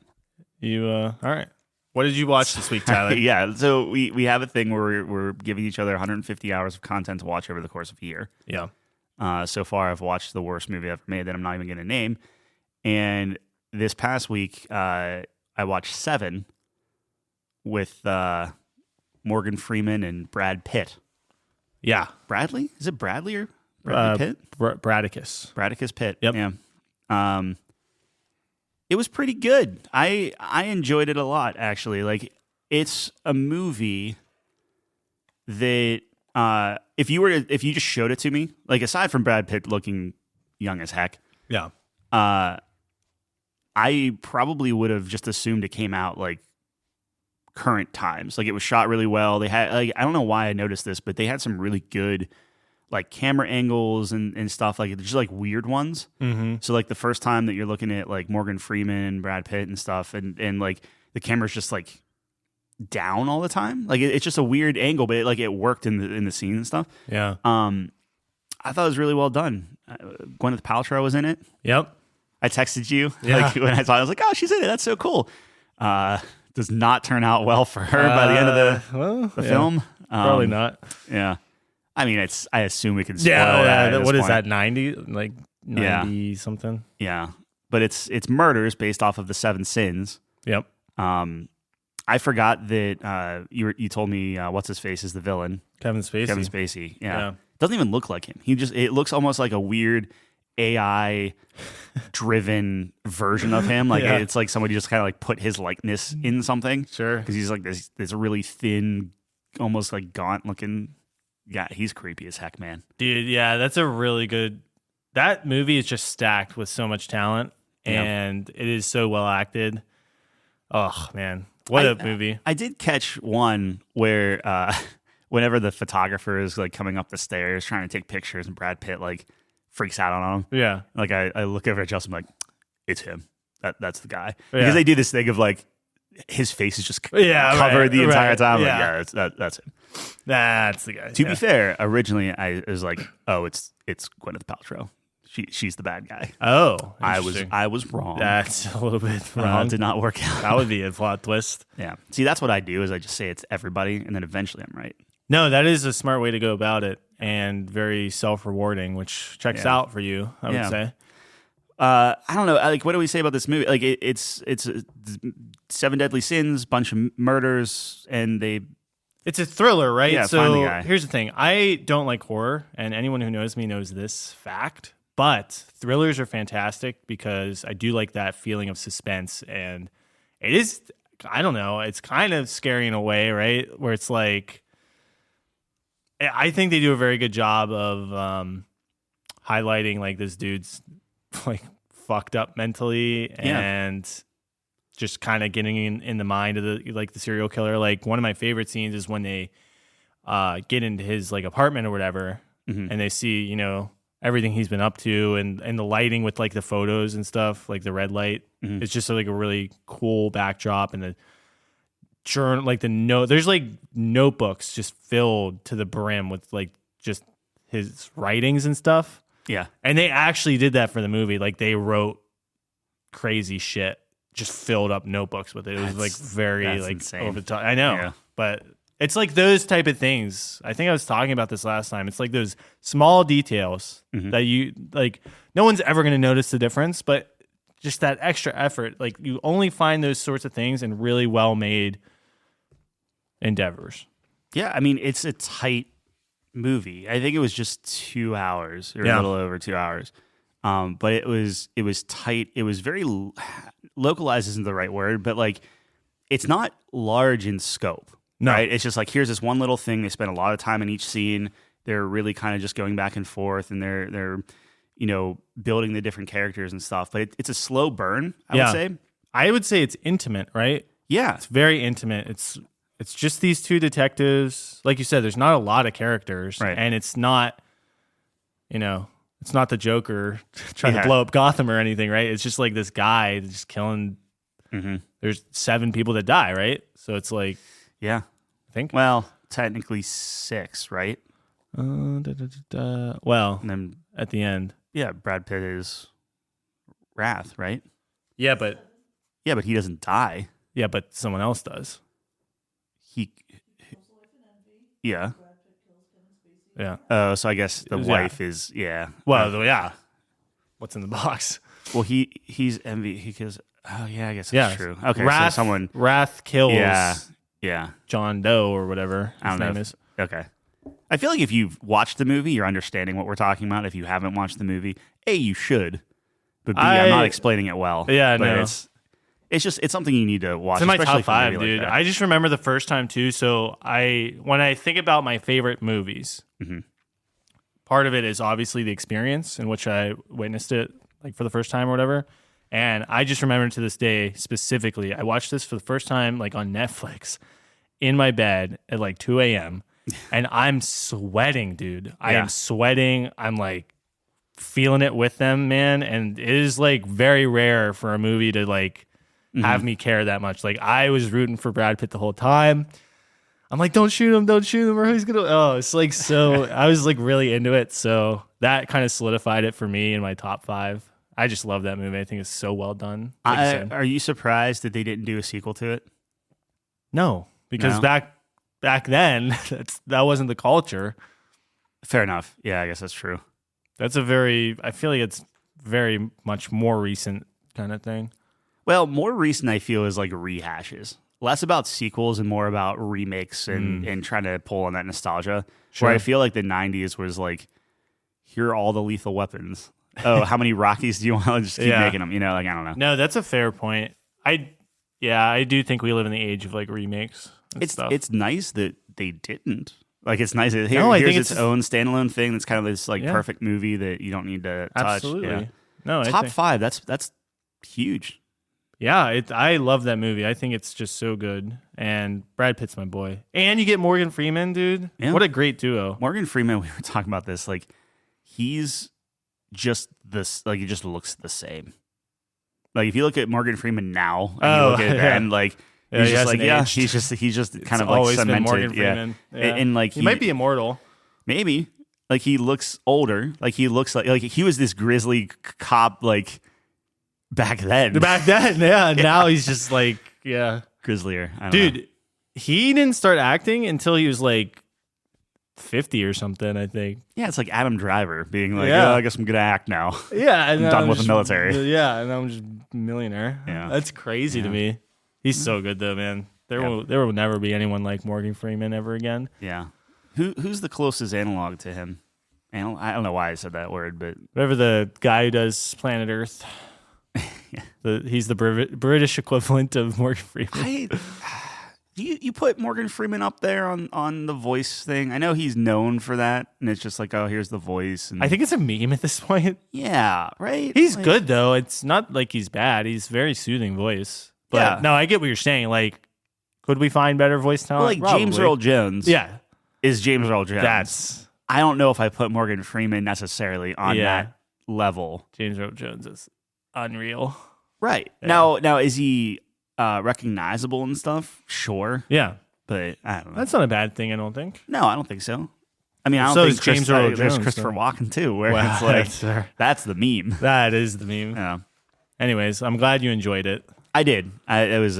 All right. What did you watch this week, Tyler? Yeah, so we have a thing where we're giving each other 150 hours of content to watch over the course of a year. Yeah. So far, I've watched the worst movie I've ever made that I'm not even going to name. And this past week, I watched Seven with Morgan Freeman and Brad Pitt. Yeah. Bradley? Is it Bradley or Bradley Pitt? Bradicus. Bradicus Pitt. Yep. Yeah. It was pretty good. I enjoyed it a lot, actually. Like, it's a movie that if you just showed it to me, like aside from Brad Pitt looking young as heck, Yeah. I probably would have just assumed it came out like current times. Like it was shot really well. They had like I don't know why I noticed this, but they had some really good like camera angles and stuff like just like weird ones. Mm-hmm. So like the first time that you're looking at like Morgan Freeman and Brad Pitt and stuff, and like the camera's just like down all the time. Like it's just a weird angle, but it worked in the scene and stuff. Yeah. I thought it was really well done. Gwyneth Paltrow was in it. Yep. I texted you Yeah. like when I saw it. I was like, oh, she's in it. That's so cool. Does not turn out well for her by the end of the well, the yeah. film. Probably not. Yeah. I mean, I assume we can spoil Yeah, that. what is that? 90, like 90 something. Yeah, but it's murders based off of the 7 sins. Yep. I forgot that you told me what's his face is the villain. Kevin Spacey. Kevin Spacey. Yeah. Yeah. Doesn't even look like him. It looks almost like a weird AI driven version of him. Like it's like somebody just kind of like put his likeness in something. Sure. Because he's like this really thin, almost like gaunt looking. Yeah, he's creepy as heck, man. Dude, yeah, that's a really good. That movie is just stacked with so much talent, and it is so well acted. Oh man, what a movie! I did catch one where whenever the photographer is like coming up the stairs trying to take pictures, and Brad Pitt like freaks out on him. Yeah, like I look over at Justin, I'm like, it's him. That's the guy. Yeah. Because they do this thing of like his face is just covered the entire right. time. I'm Yeah. like, yeah, that's him. That's the guy. To be fair, originally I was like, oh, it's Gwyneth Paltrow. She's the bad guy. Oh, I was wrong. That's a little bit wrong. Did not work out. That would be a plot twist. Yeah. See, that's what I do is I just say it's everybody, and then eventually I'm right. No, that is a smart way to go about it, and very self-rewarding, which checks out for you, I would say. I don't know. Like, what do we say about this movie? Like, it's 7 deadly sins, bunch of murders, and it's a thriller, right? Yeah, find the so guy. here's the thing. I don't like horror, and anyone who knows me knows this fact. But thrillers are fantastic because I do like that feeling of suspense, and it is, I don't know, it's kind of scary in a way, right? Where it's like, I think they do a very good job of highlighting like this dude's like fucked up mentally and just kind of getting in the mind of the serial killer. Like one of my favorite scenes is when they get into his like apartment or whatever, and they see, you know, everything he's been up to and the lighting with like the photos and stuff, like the red light. It's just like a really cool backdrop, and the journal, like there's like notebooks just filled to the brim with like just his writings and stuff. Yeah. And they actually did that for the movie. Like they wrote crazy shit, just filled up notebooks with it. It was like very like insane. over the top. I know, but it's like those type of things. I think I was talking about this last time. It's like those small details that you like. No one's ever going to notice the difference, but just that extra effort. Like you only find those sorts of things in really well made endeavors. Yeah, I mean, it's a tight movie. I think it was just 2 hours or a little over 2 hours. But it was tight. It was very localized isn't the right word, but like it's not large in scope. No. Right? It's just like here's this one little thing. They spend a lot of time in each scene. They're really kind of just going back and forth, and they're you know building the different characters and stuff. But it's a slow burn. I would say it's intimate, right? Yeah, it's very intimate. It's just these two detectives. Like you said, there's not a lot of characters, right? And it's not, you know, it's not the Joker trying to blow up Gotham or anything, right? It's just like this guy just killing. There's 7 people that die, right? So it's like, I think. Well, technically 6, right? Well, and then at the end, Brad Pitt is Wrath, right? Yeah, but he doesn't die. Yeah, but someone else does. Yeah. So I guess the wife is Well, yeah. What's in the box? Well, he's envy. He goes, oh yeah, I guess that's true. Okay, Wrath, so someone Wrath kills. Yeah. John Doe or whatever his name is. Okay. I feel like if you've watched the movie, you're understanding what we're talking about. If you haven't watched the movie, A, you should, but B, I'm not explaining it well. Yeah, but no. It's something you need to watch. It's in my especially top 5, for a movie dude. like that. I just remember the first time too. So when I think about my favorite movies, part of it is obviously the experience in which I witnessed it, like for the first time or whatever. And I just remember to this day specifically, I watched this for the first time like on Netflix in my bed at like 2 a.m. and I'm sweating, dude. I am sweating. I'm like feeling it with them, man. And it is like very rare for a movie to like have me care that much. Like I was rooting for Brad Pitt the whole time. I'm like, don't shoot him, or he's gonna. Oh, it's like so. I was like really into it, so that kind of solidified it for me in my top 5. I just love that movie. I think it's so well done. Are you surprised that they didn't do a sequel to it? No, because back then that wasn't the culture. Fair enough. Yeah, I guess that's true. That's I feel like it's very much more recent kind of thing. Well, more recent, I feel, is like rehashes. Less about sequels and more about remakes and trying to pull on that nostalgia. Sure. Where I feel like the 90s was like, here are all the lethal weapons. Oh, how many Rockies do you want to just keep making them? You know, like, I don't know. No, that's a fair point. I do think we live in the age of like remakes and stuff. It's nice that they didn't. Like, it's nice that I here's think its own standalone thing that's kind of this like perfect movie that you don't need to touch. Absolutely. Yeah. No, Top 5, that's huge. Yeah, I love that movie. I think it's just so good. And Brad Pitt's my boy. And you get Morgan Freeman, dude. Yeah. What a great duo. Morgan Freeman, we were talking about this, like, he's just this, like, he just looks the same. Like, if you look at Morgan Freeman now, and you look at then, like, he's just like, he's just kind of like cemented. Morgan Freeman. Yeah. And like, he might be immortal. Maybe. Like, he looks older. Like, he looks like he was this grizzly cop, like, back then. Yeah. Now he's just like, Grislier. I don't know. Dude, he didn't start acting until he was like 50 or something, I think. Yeah, it's like Adam Driver being like, I guess I'm going to act now. Yeah. And I'm done with the military. Yeah, and I'm just a millionaire. Yeah. That's crazy to me. He's so good, though, man. There will never be anyone like Morgan Freeman ever again. Yeah. Who's the closest analog to him? I don't know why I said that word, but... Whatever the guy who does Planet Earth. He's the British equivalent of Morgan Freeman. You put Morgan Freeman up there on the voice thing. I know he's known for that, and it's just like, oh, here's the voice. And I think it's a meme at this point. Yeah, right? He's good, though. It's not like he's bad. He's very soothing voice. But no, I get what you're saying. Like, could we find better voice talent? Well, like James Earl Jones is James Earl Jones. I don't know if I put Morgan Freeman necessarily on that level. James Earl Jones is unreal. Right. Yeah. Now, is he recognizable and stuff? Sure. Yeah. But I don't know. That's not a bad thing, I don't think. No, I don't think so. I mean, I don't think James Earl Jones. There's Christopher Walken, too, where it's like, that's the meme. That is the meme. Yeah. Anyways, I'm glad you enjoyed it. I did. I was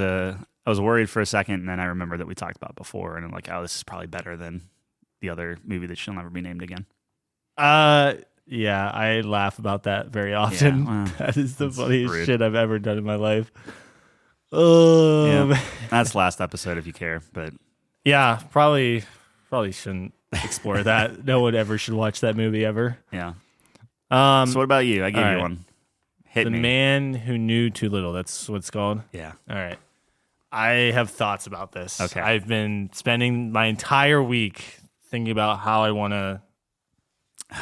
worried for a second, and then I remembered that we talked about it before, and I'm like, oh, this is probably better than the other movie that she'll never be named again. Yeah, I laugh about that very often. Yeah, that is the funniest shit I've ever done in my life. That's last episode if you care, but yeah, probably shouldn't explore that. No one ever should watch that movie ever. Yeah. So what about you? I gave you one. Hit me. The Man Who Knew Too Little. That's what it's called. Yeah. All right. I have thoughts about this. Okay. I've been spending my entire week thinking about how I want to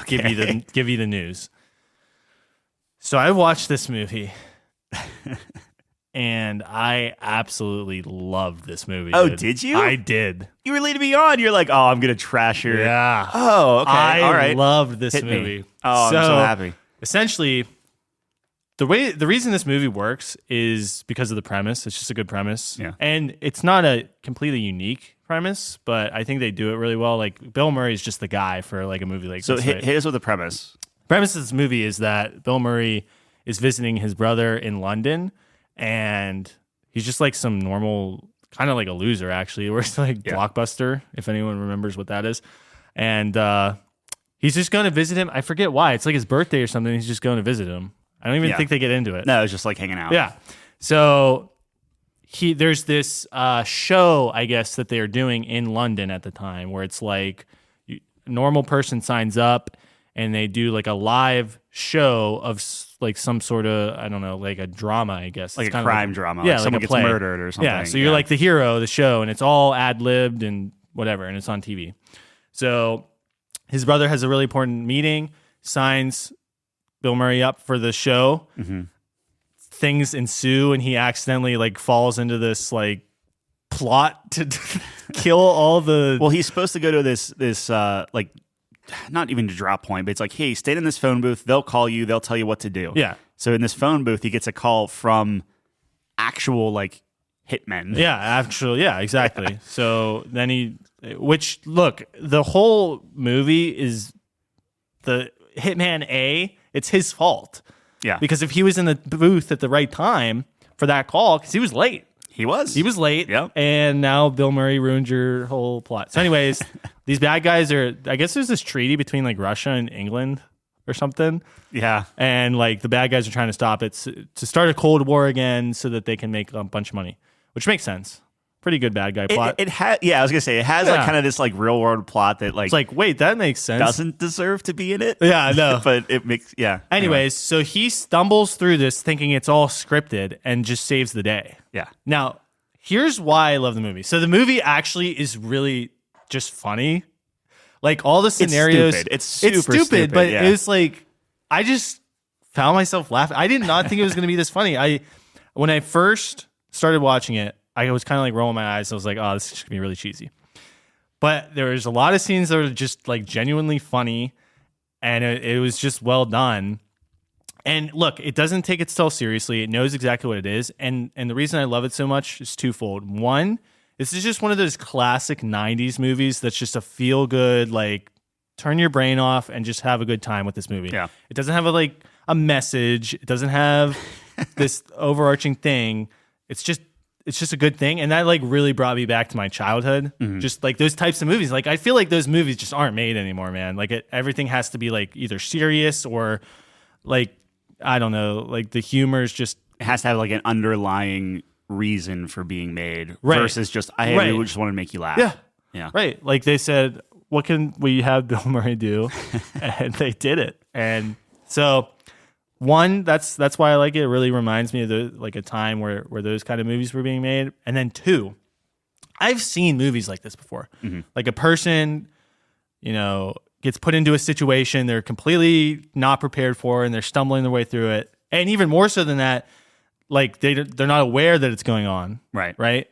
give you the news. So I watched this movie, and I absolutely loved this movie. Oh, dude. did you? I did. You were leading me on. You're like, oh, I'm gonna trash your. Yeah. Oh, okay. All right. I loved this Hit movie. Me. Oh, I'm so happy. Essentially, the reason this movie works is because of the premise. It's just a good premise. Yeah. And it's not a completely unique premise, but I think they do it really well. Like, Bill Murray is just the guy for like a movie like so this. So hit us with the premise. The premise of this movie is that Bill Murray is visiting his brother in London, and he's just like some normal, kind of like a loser actually. He works like Blockbuster, if anyone remembers what that is. And he's just going to visit him. I forget why. It's like his birthday or something. He's just going to visit him. I don't even think they get into it. No, it's just like hanging out. Yeah. So there's this show, I guess, that they are doing in London at the time where it's like a normal person signs up and they do like a live show of like some sort of, I don't know, like a drama, I guess. Like it's a crime drama. Yeah, like someone gets murdered or something. Yeah, so you're like the hero of the show and it's all ad-libbed and whatever, and it's on TV. So his brother has a really important meeting, signs Bill Murray up for the show. Mm-hmm. Things ensue, and he accidentally like falls into this like plot to kill all the. Well, he's supposed to go to this like not even to drop point, but it's like, hey, stay in this phone booth. They'll call you. They'll tell you what to do. Yeah. So in this phone booth, he gets a call from actual like hitmen. Yeah, actually, yeah, exactly. So then look, the whole movie is the hitman A. It's his fault. Yeah. Because if he was in the booth at the right time for that call, because he was late. He was. He was late. Yep. And now Bill Murray ruined your whole plot. So anyways, these bad guys are, I guess there's this treaty between like Russia and England or something. Yeah. And like the bad guys are trying to stop it to start a Cold War again so that they can make a bunch of money, which makes sense. Pretty good bad guy plot. It has, yeah, I was gonna say it has like kind of this like real world plot that like it's like, wait, that makes sense. Doesn't deserve to be in it. Yeah, I know. But it makes Anyways, so he stumbles through this thinking it's all scripted and just saves the day. Yeah. Now, here's why I love the movie. So the movie actually is really just funny. Like all the scenarios, it's super stupid, but yeah. it was like I just found myself laughing. I did not think it was going to be this funny. When I first started watching it, I was kind of like rolling my eyes. I was like, oh, this is going to be really cheesy. But there was a lot of scenes that were just like genuinely funny, and it was just well done. And look, it doesn't take itself seriously. It knows exactly what it is. And the reason I love it so much is twofold. One, this is just one of those classic 90s movies that's just a feel-good, like, turn your brain off and just have a good time with this movie. Yeah. It doesn't have a message. It doesn't have this overarching thing. It's just a good thing. And that like really brought me back to my childhood. Mm-hmm. Just like those types of movies. Like I feel like those movies just aren't made anymore, man. Like everything has to be like either serious or like, I don't know, like the humor is just. It has to have like an underlying reason for being made versus just, we just want to make you laugh. Yeah. Yeah. Right. Like they said, what can we have Bill Murray do? And they did it. And so one, that's why I like it. It really reminds me of a time where those kind of movies were being made. And then two, I've seen movies like this before. Mm-hmm. Like a person, gets put into a situation they're completely not prepared for, and they're stumbling their way through it. And even more so than that, like they're not aware that it's going on. Right.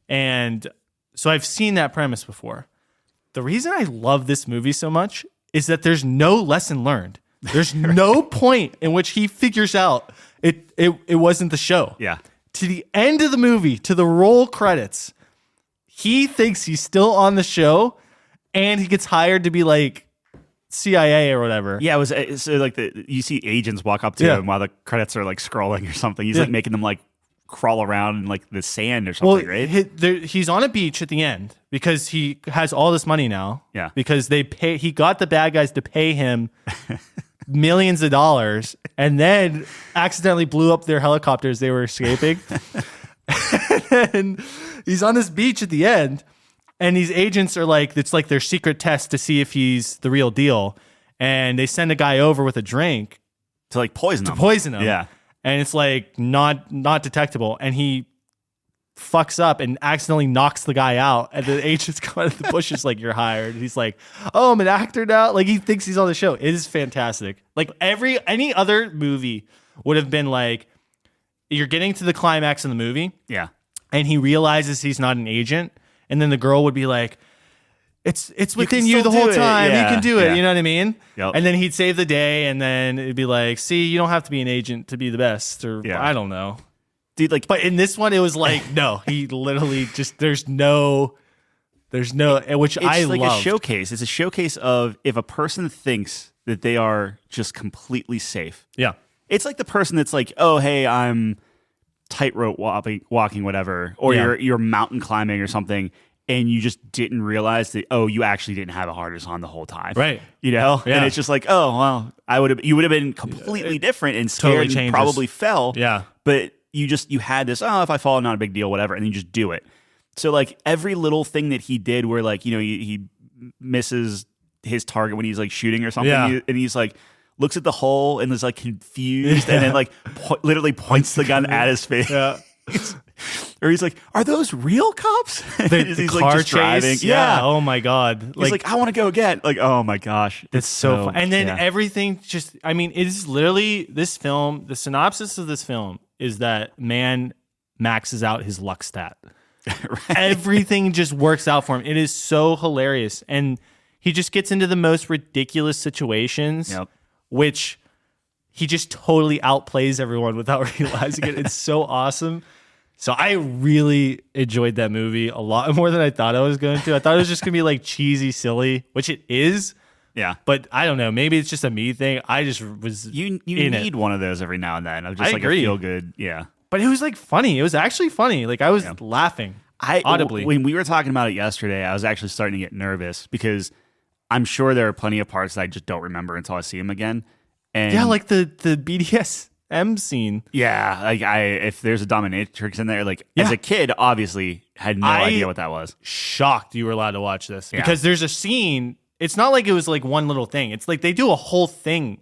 And so I've seen that premise before. The reason I love this movie so much is that there's no lesson learned. There's no point in which he figures out it wasn't the show. Yeah. To the end of the movie, to the roll credits, he thinks he's still on the show, and he gets hired to be like CIA or whatever. Yeah, it was so like you see agents walk up to him while the credits are like scrolling or something. He's like making them like crawl around in like the sand or something, right? He's on a beach at the end because he has all this money now. Yeah. Because he got the bad guys to pay him millions of dollars and then accidentally blew up their helicopters they were escaping. And he's on this beach at the end, and these agents are like, it's like their secret test to see if he's the real deal. And they send a guy over with a drink to like poison him. Yeah. And it's like not detectable. And he fucks up and accidentally knocks the guy out. And the agent's going to the bushes like, you're hired. And he's like, oh, I'm an actor now. Like he thinks he's on the show. It is fantastic. Like any other movie would have been like, you're getting to the climax in the movie. Yeah. And he realizes he's not an agent. And then the girl would be like, it's within you the whole time. Yeah. You can do it. Yeah. You know what I mean? Yep. And then he'd save the day, and then it'd be like, see, you don't have to be an agent to be the best, or I don't know. Dude, like, but in this one, it was like, no, he literally just, there's no, which I like loved. a showcase. It's a showcase of if a person thinks that they are just completely safe. Yeah. It's like the person that's like, oh, hey, I'm tightrope walking, whatever, or you're mountain climbing or something, and you just didn't realize that, oh, you actually didn't have a harness on the whole time. Right. Yeah. And it's just like, oh, well, you would have been completely different and scared totally and probably fell. Yeah. But you had this, oh, if I fall, not a big deal, whatever, and you just do it. So like every little thing that he did where like, he misses his target when he's like shooting or something, and he's like, looks at the hole and is like confused and then like literally points the gun at his face. Yeah. Or he's like, are those real cops? The he's car like just chase. driving. Yeah. Oh my God. He's like, I want to go again. Like, oh my gosh. It's so fun. And then everything just, I mean, it is literally this film. The synopsis of this film is that man maxes out his luck stat. Right. Everything just works out for him. It is so hilarious. And he just gets into the most ridiculous situations, which he just totally outplays everyone without realizing it. It's so awesome. So I really enjoyed that movie a lot more than I thought I was going to. I thought it was just going to be like cheesy, silly, which it is. Yeah. But I don't know. Maybe it's just a me thing. I just was You need one of those every now and then. Of just I like agree. a feel good. Yeah. But it was like funny. It was actually funny. Like I was laughing audibly. When we were talking about it yesterday, I was actually starting to get nervous because I'm sure there are plenty of parts that I just don't remember until I see them again. And yeah, like the BDSM scene. yeah, like if there's a dominatrix in there, like as a kid, obviously had no idea what that was. Shocked you were allowed to watch this because there's a scene. It's not like it was like one little thing. It's like they do a whole thing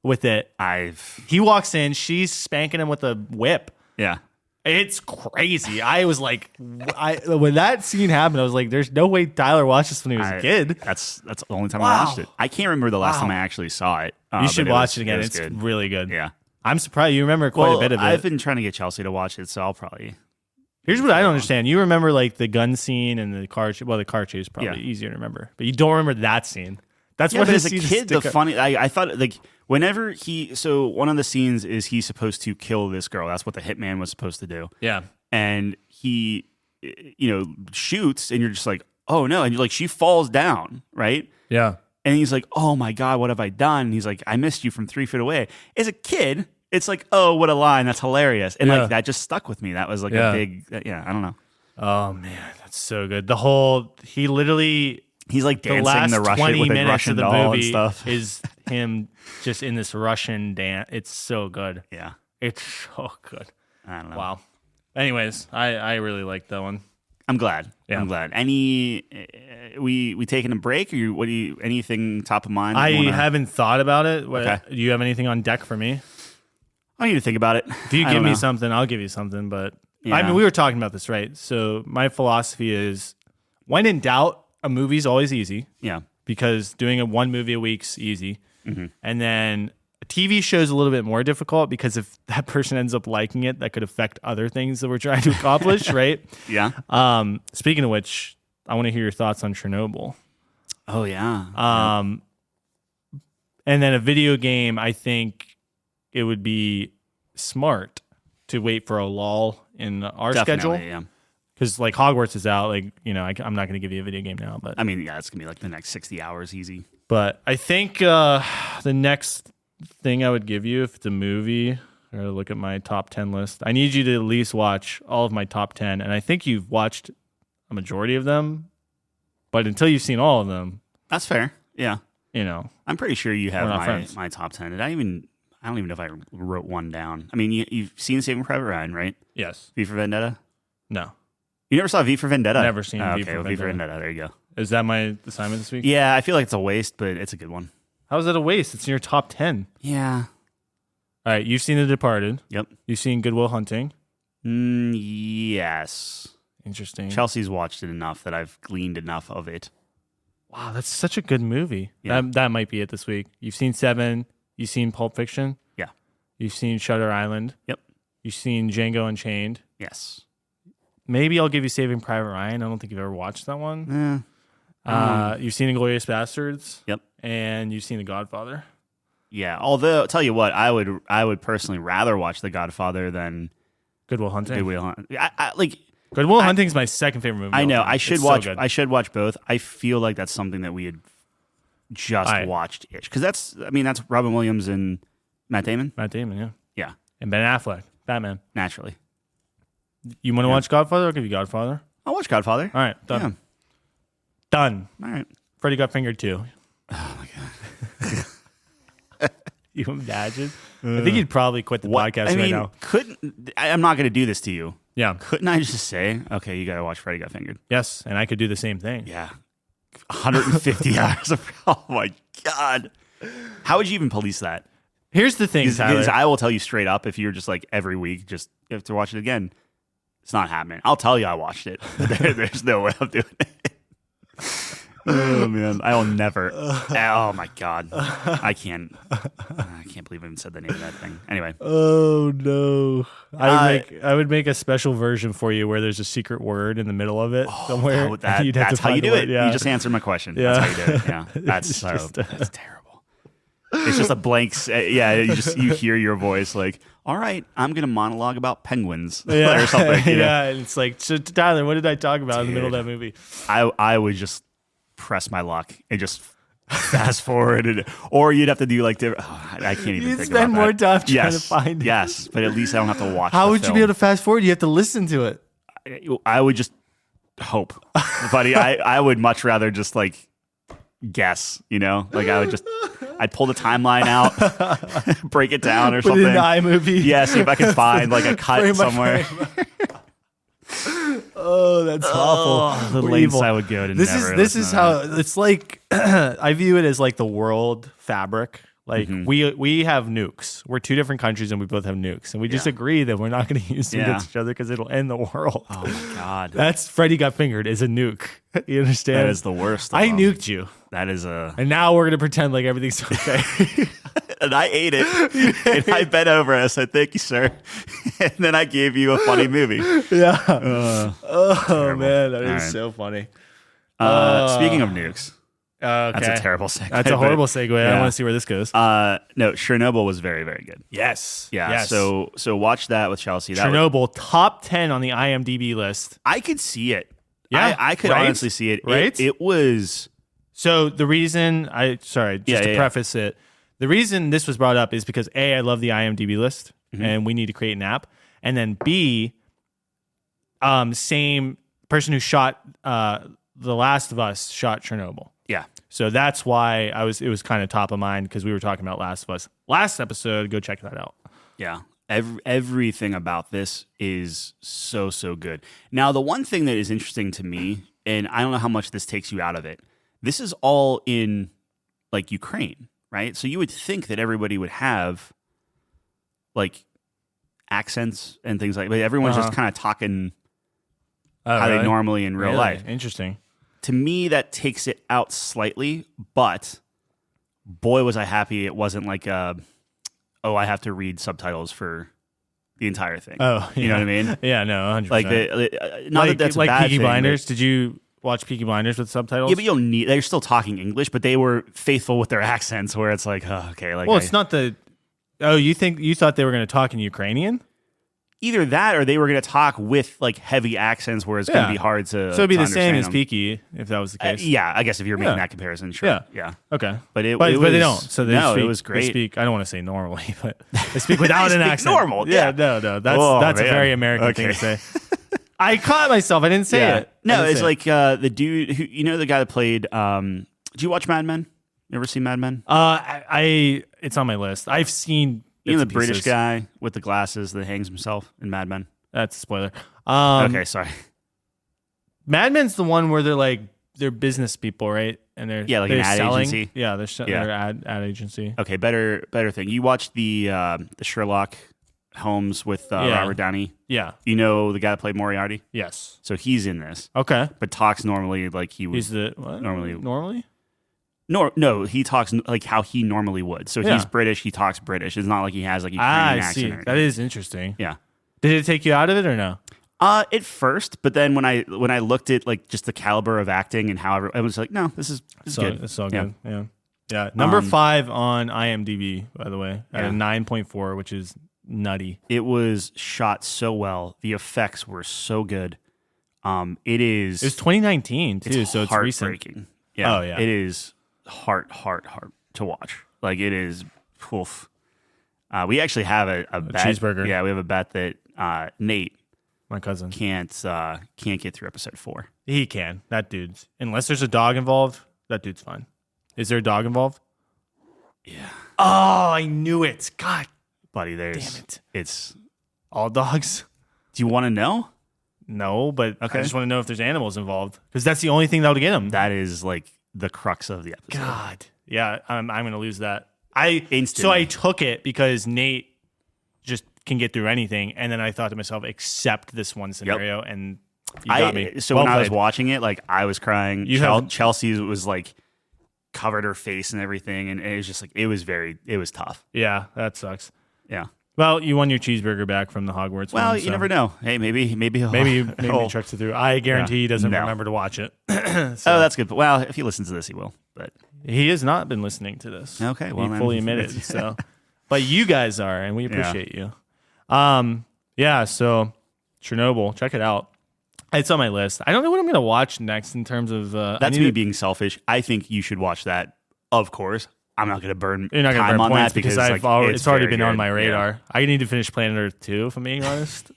with it. He walks in, she's spanking him with a whip. Yeah. It's crazy. I was like, when that scene happened, I was like, there's no way Tyler watched this when he was a kid. That's the only time I watched it. I can't remember the last time I actually saw it. You should watch it again. It's good. Really good. Yeah. I'm surprised you remember quite a bit of it. I've been trying to get Chelsea to watch it, so I'll probably... Here's what I don't understand. You remember like the gun scene and the car chase. Well, the car chase is probably easier to remember, but you don't remember that scene. That's what as a kid, the funny... I thought like whenever so one of the scenes is he's supposed to kill this girl. That's what the hitman was supposed to do. Yeah. And he, shoots and you're just like, oh no. And you're like, she falls down, right? Yeah. And he's like, oh my God, what have I done? And he's like, I missed you from 3 feet away. As a kid, it's like, oh, what a line. That's hilarious. And like that just stuck with me. That was like a big, I don't know. Oh man, that's so good. He's like dancing the Russian 20 with a minutes Russian of the doll movie and stuff. is him just in this Russian dance. It's so good. Yeah. It's so good. I don't know. Wow. Anyways, I really liked that one. I'm glad. Yeah. I'm glad. We taking a break? Or anything top of mind? I haven't thought about it. Okay. Do you have anything on deck for me? I need to think about it. If you give me something, I'll give you something. But yeah. I mean, we were talking about this, right? So my philosophy is, when in doubt, a movie's always easy. Yeah. Because doing one movie a week's easy. Mm-hmm. And then a TV show's a little bit more difficult because if that person ends up liking it, that could affect other things that we're trying to accomplish, right? Yeah. Speaking of which, I want to hear your thoughts on Chernobyl. Oh, yeah. And then a video game, I think it would be smart to wait for a lull in our schedule. Yeah. Because like Hogwarts is out, like, I'm not going to give you a video game now, but I mean, yeah, it's gonna be like the next 60 hours easy. But I think the next thing I would give you, if it's a movie, or look at my top 10 list, I need you to at least watch all of my top 10, and I think you've watched a majority of them, but until you've seen all of them, that's fair. Yeah, I'm pretty sure you have friends. my top 10. I don't even know if I wrote one down. I mean, you've seen Saving Private Ryan, right? Yes. V for Vendetta? No. You never saw V for Vendetta? Never seen V for Vendetta. V for Vendetta. There you go. Is that my assignment this week? Yeah, I feel like it's a waste, but it's a good one. How is that a waste? It's in your top 10. Yeah. All right, you've seen The Departed. Yep. You've seen Good Will Hunting. Yes. Interesting. Chelsea's watched it enough that I've gleaned enough of it. Wow, that's such a good movie. Yeah. That might be it this week. You've seen Seven. You've seen Pulp Fiction. Yeah. You've seen Shutter Island. Yep. You've seen Django Unchained. Yes. Maybe I'll give you Saving Private Ryan. I don't think you've ever watched that one. You've seen Inglourious Bastards. Yep. And you've seen The Godfather. Yeah. Although, I'll tell you what, I would personally rather watch The Godfather than Good Will Hunting. Good Will Hunting. Good Will Hunting is my second favorite movie. I know. I should watch. So I should watch both. I feel like that's something that we had just watched ish, because that's Robin Williams and Matt Damon. Matt Damon, yeah. Yeah. And Ben Affleck, Batman. Naturally. You want to watch Godfather? I'll give you Godfather. I'll watch Godfather. All right, done. Yeah. Done. All right. Freddy Got Fingered too. Oh my god. You imagine? I think you'd probably quit the podcast right now. I'm not going to do this to you. Yeah. Couldn't I just say, okay, you got to watch Freddy Got Fingered? Yes, and I could do the same thing. Yeah. 150 hours of. Oh my god. How would you even police that? Here's the thing, Tyler. Because I will tell you straight up, if you're just like every week, just you have to watch it again. It's not happening. I'll tell you I watched it. There's no way I'm doing it. Oh man, I will never. Oh my god, I can't believe I even said the name of that thing. Anyway. Oh no, I would make a special version for you where there's a secret word in the middle of it somewhere. That's how you do it. Yeah. You just answered my question. Yeah. That's how you do it. Yeah, that's terrible. It's just a blank. You hear your voice like, all right, I'm gonna monologue about penguins or something. Yeah, and it's like, so Tyler, what did I talk about in the middle of that movie? I would just press my luck and just fast forward, or you'd have to do like I can't even You'd think spend about more that. time trying to find it. Yes, but at least I don't have to watch. How the would you be film. able to fast forward? You have to listen to it. I would just hope, buddy. I would much rather just like guess. Like I'd pull the timeline out, break it down or Put something. it in iMovie. Yeah, see if I can find like a cut Frame by somewhere. Oh, that's awful. The We're lengths evil. I would go to. This never is listen to how that. it's like. I view it as like the world fabric. Like we have nukes. We're two different countries and we both have nukes, and we just agree that we're not going to use them against each other because it'll end the world. Oh my god, That's Freddy Got Fingered is a nuke. You understand? that is the worst. I nuked you, That is a. and now we're going to pretend like everything's okay. And I ate it, and I bent over and I said, "Thank you, sir." And then I gave you a funny movie. Yeah. Oh terrible. man, that is All right. so funny. Speaking of nukes, Okay. that's a terrible segue. That's a horrible segue. I yeah. want to see where this goes. No, Chernobyl was very, very good. Yes. Yeah. Yes. So watch that with Chelsea. That was, Chernobyl top 10 on the IMDb list. I could see it. Yeah, I could right? honestly see it. Right? It was. So the reason to preface it, the reason this was brought up is because A, I love the IMDb list and we need to create an app. And then B, same person who shot The Last of Us shot Chernobyl. Yeah. So that's why it was kind of top of mind because we were talking about Last of Us last episode. Go check that out. Yeah. Everything about this is so, so good. Now, the one thing that is interesting to me, and I don't know how much this takes you out of it, this is all in like Ukraine, right? So you would think that everybody would have like accents and things like that. But everyone's just kind of talking how they normally in real life. Interesting. To me, that takes it out slightly, but boy, was I happy it wasn't like I have to read subtitles for the entire thing. Oh, you know what I mean? Yeah, no, 100%. Like, not that that's a like bad Peaky thing, Blinders. but- Did you watch Peaky Blinders with subtitles? Yeah, but you don't need. They're still talking English, but they were faithful with their accents. Where it's like, oh, okay, like, well, it's not the. Oh, you thought they were going to talk in Ukrainian? either that or they were going to talk with like heavy accents, where it's going to be hard to. So it'd be to the same as understand them. Peaky if that was the case. Yeah, I guess if you're making Yeah. that comparison, sure. Yeah. Okay. But it but was, they don't. So they no, speak, it was great. They speak. I don't want to say normally, but they speak without They an speak accent. normal, yeah. No. Oh, That's a man. very American thing to say. I caught myself. I didn't say it. No, I didn't it's say like the dude who, you know, the guy that played. Did you watch Mad Men? You ever seen Mad Men? I it's on my list. I've seen. You know the bits and British pieces. guy with the glasses that hangs himself in Mad Men. That's a spoiler. Okay, sorry. Mad Men's the one where they're business people, right? And they're Yeah, like they're an ad selling. agency. Yeah, they're Yeah. they're ad agency. Okay, better thing. You watched the Sherlock Holmes with Robert Downey. Yeah. You know the guy that played Moriarty. Yes. So he's in this, Okay. but talks normally like he would. He's the what? Normally. No, he talks like how he normally would. So Yeah. he's British. He talks British. It's not like he has like a I Ukrainian see. accent. That is interesting. Yeah. Did it take you out of it or no? At first, but then when I looked at like just the caliber of acting and how I was like, no, this is good. It's all Yeah. good. Yeah. Number 5 on IMDb, by the way, at a 9.4, which is nutty. It was shot so well. The effects were so good. It is. It was 2019 too, so it's recent. heartbreaking. Yeah. Oh, yeah. It is heart to watch. Like it is. Oof. We actually have a bet. cheeseburger. Yeah, we have a bet that Nate My cousin. can't get through episode 4. He can. That dude's unless there's a dog involved, that dude's fine. Is there a dog involved? Yeah, Oh, I knew it. God, buddy. There's. damn it. It's. All dogs? Do you want to know? No, but Okay. I just want to know if there's animals involved because that's the only thing that would get him. That is like the crux of the episode. God. Yeah, I'm going to lose that. Instantly. So I took it because Nate just can get through anything, and then I thought to myself, accept this one scenario, and you got me. So Well when I was played. watching it, like I was crying. You have- Chelsea was like covered her face and everything, and it was just like it was tough. Yeah, that sucks. Yeah. Well, you won your cheeseburger back from the Hogwarts. Well, one, you so never know. Hey, maybe he'll, Maybe he he'll- trucks it through. I guarantee he doesn't No. remember to watch it. Oh, that's good. Well, if he listens to this, he will. But He has not been listening to this. Okay, well he then. fully admitted. So, but you guys are, and we appreciate you. Yeah. So, Chernobyl, check it out. It's on my list. I don't know what I'm going to watch next in terms of. that's me being selfish. I think you should watch that of course, I'm not going to burn You're not going to time burn on points that because I've already, it's already very been on good. my Yeah. radar. I need to finish Planet Earth 2, if I'm being honest.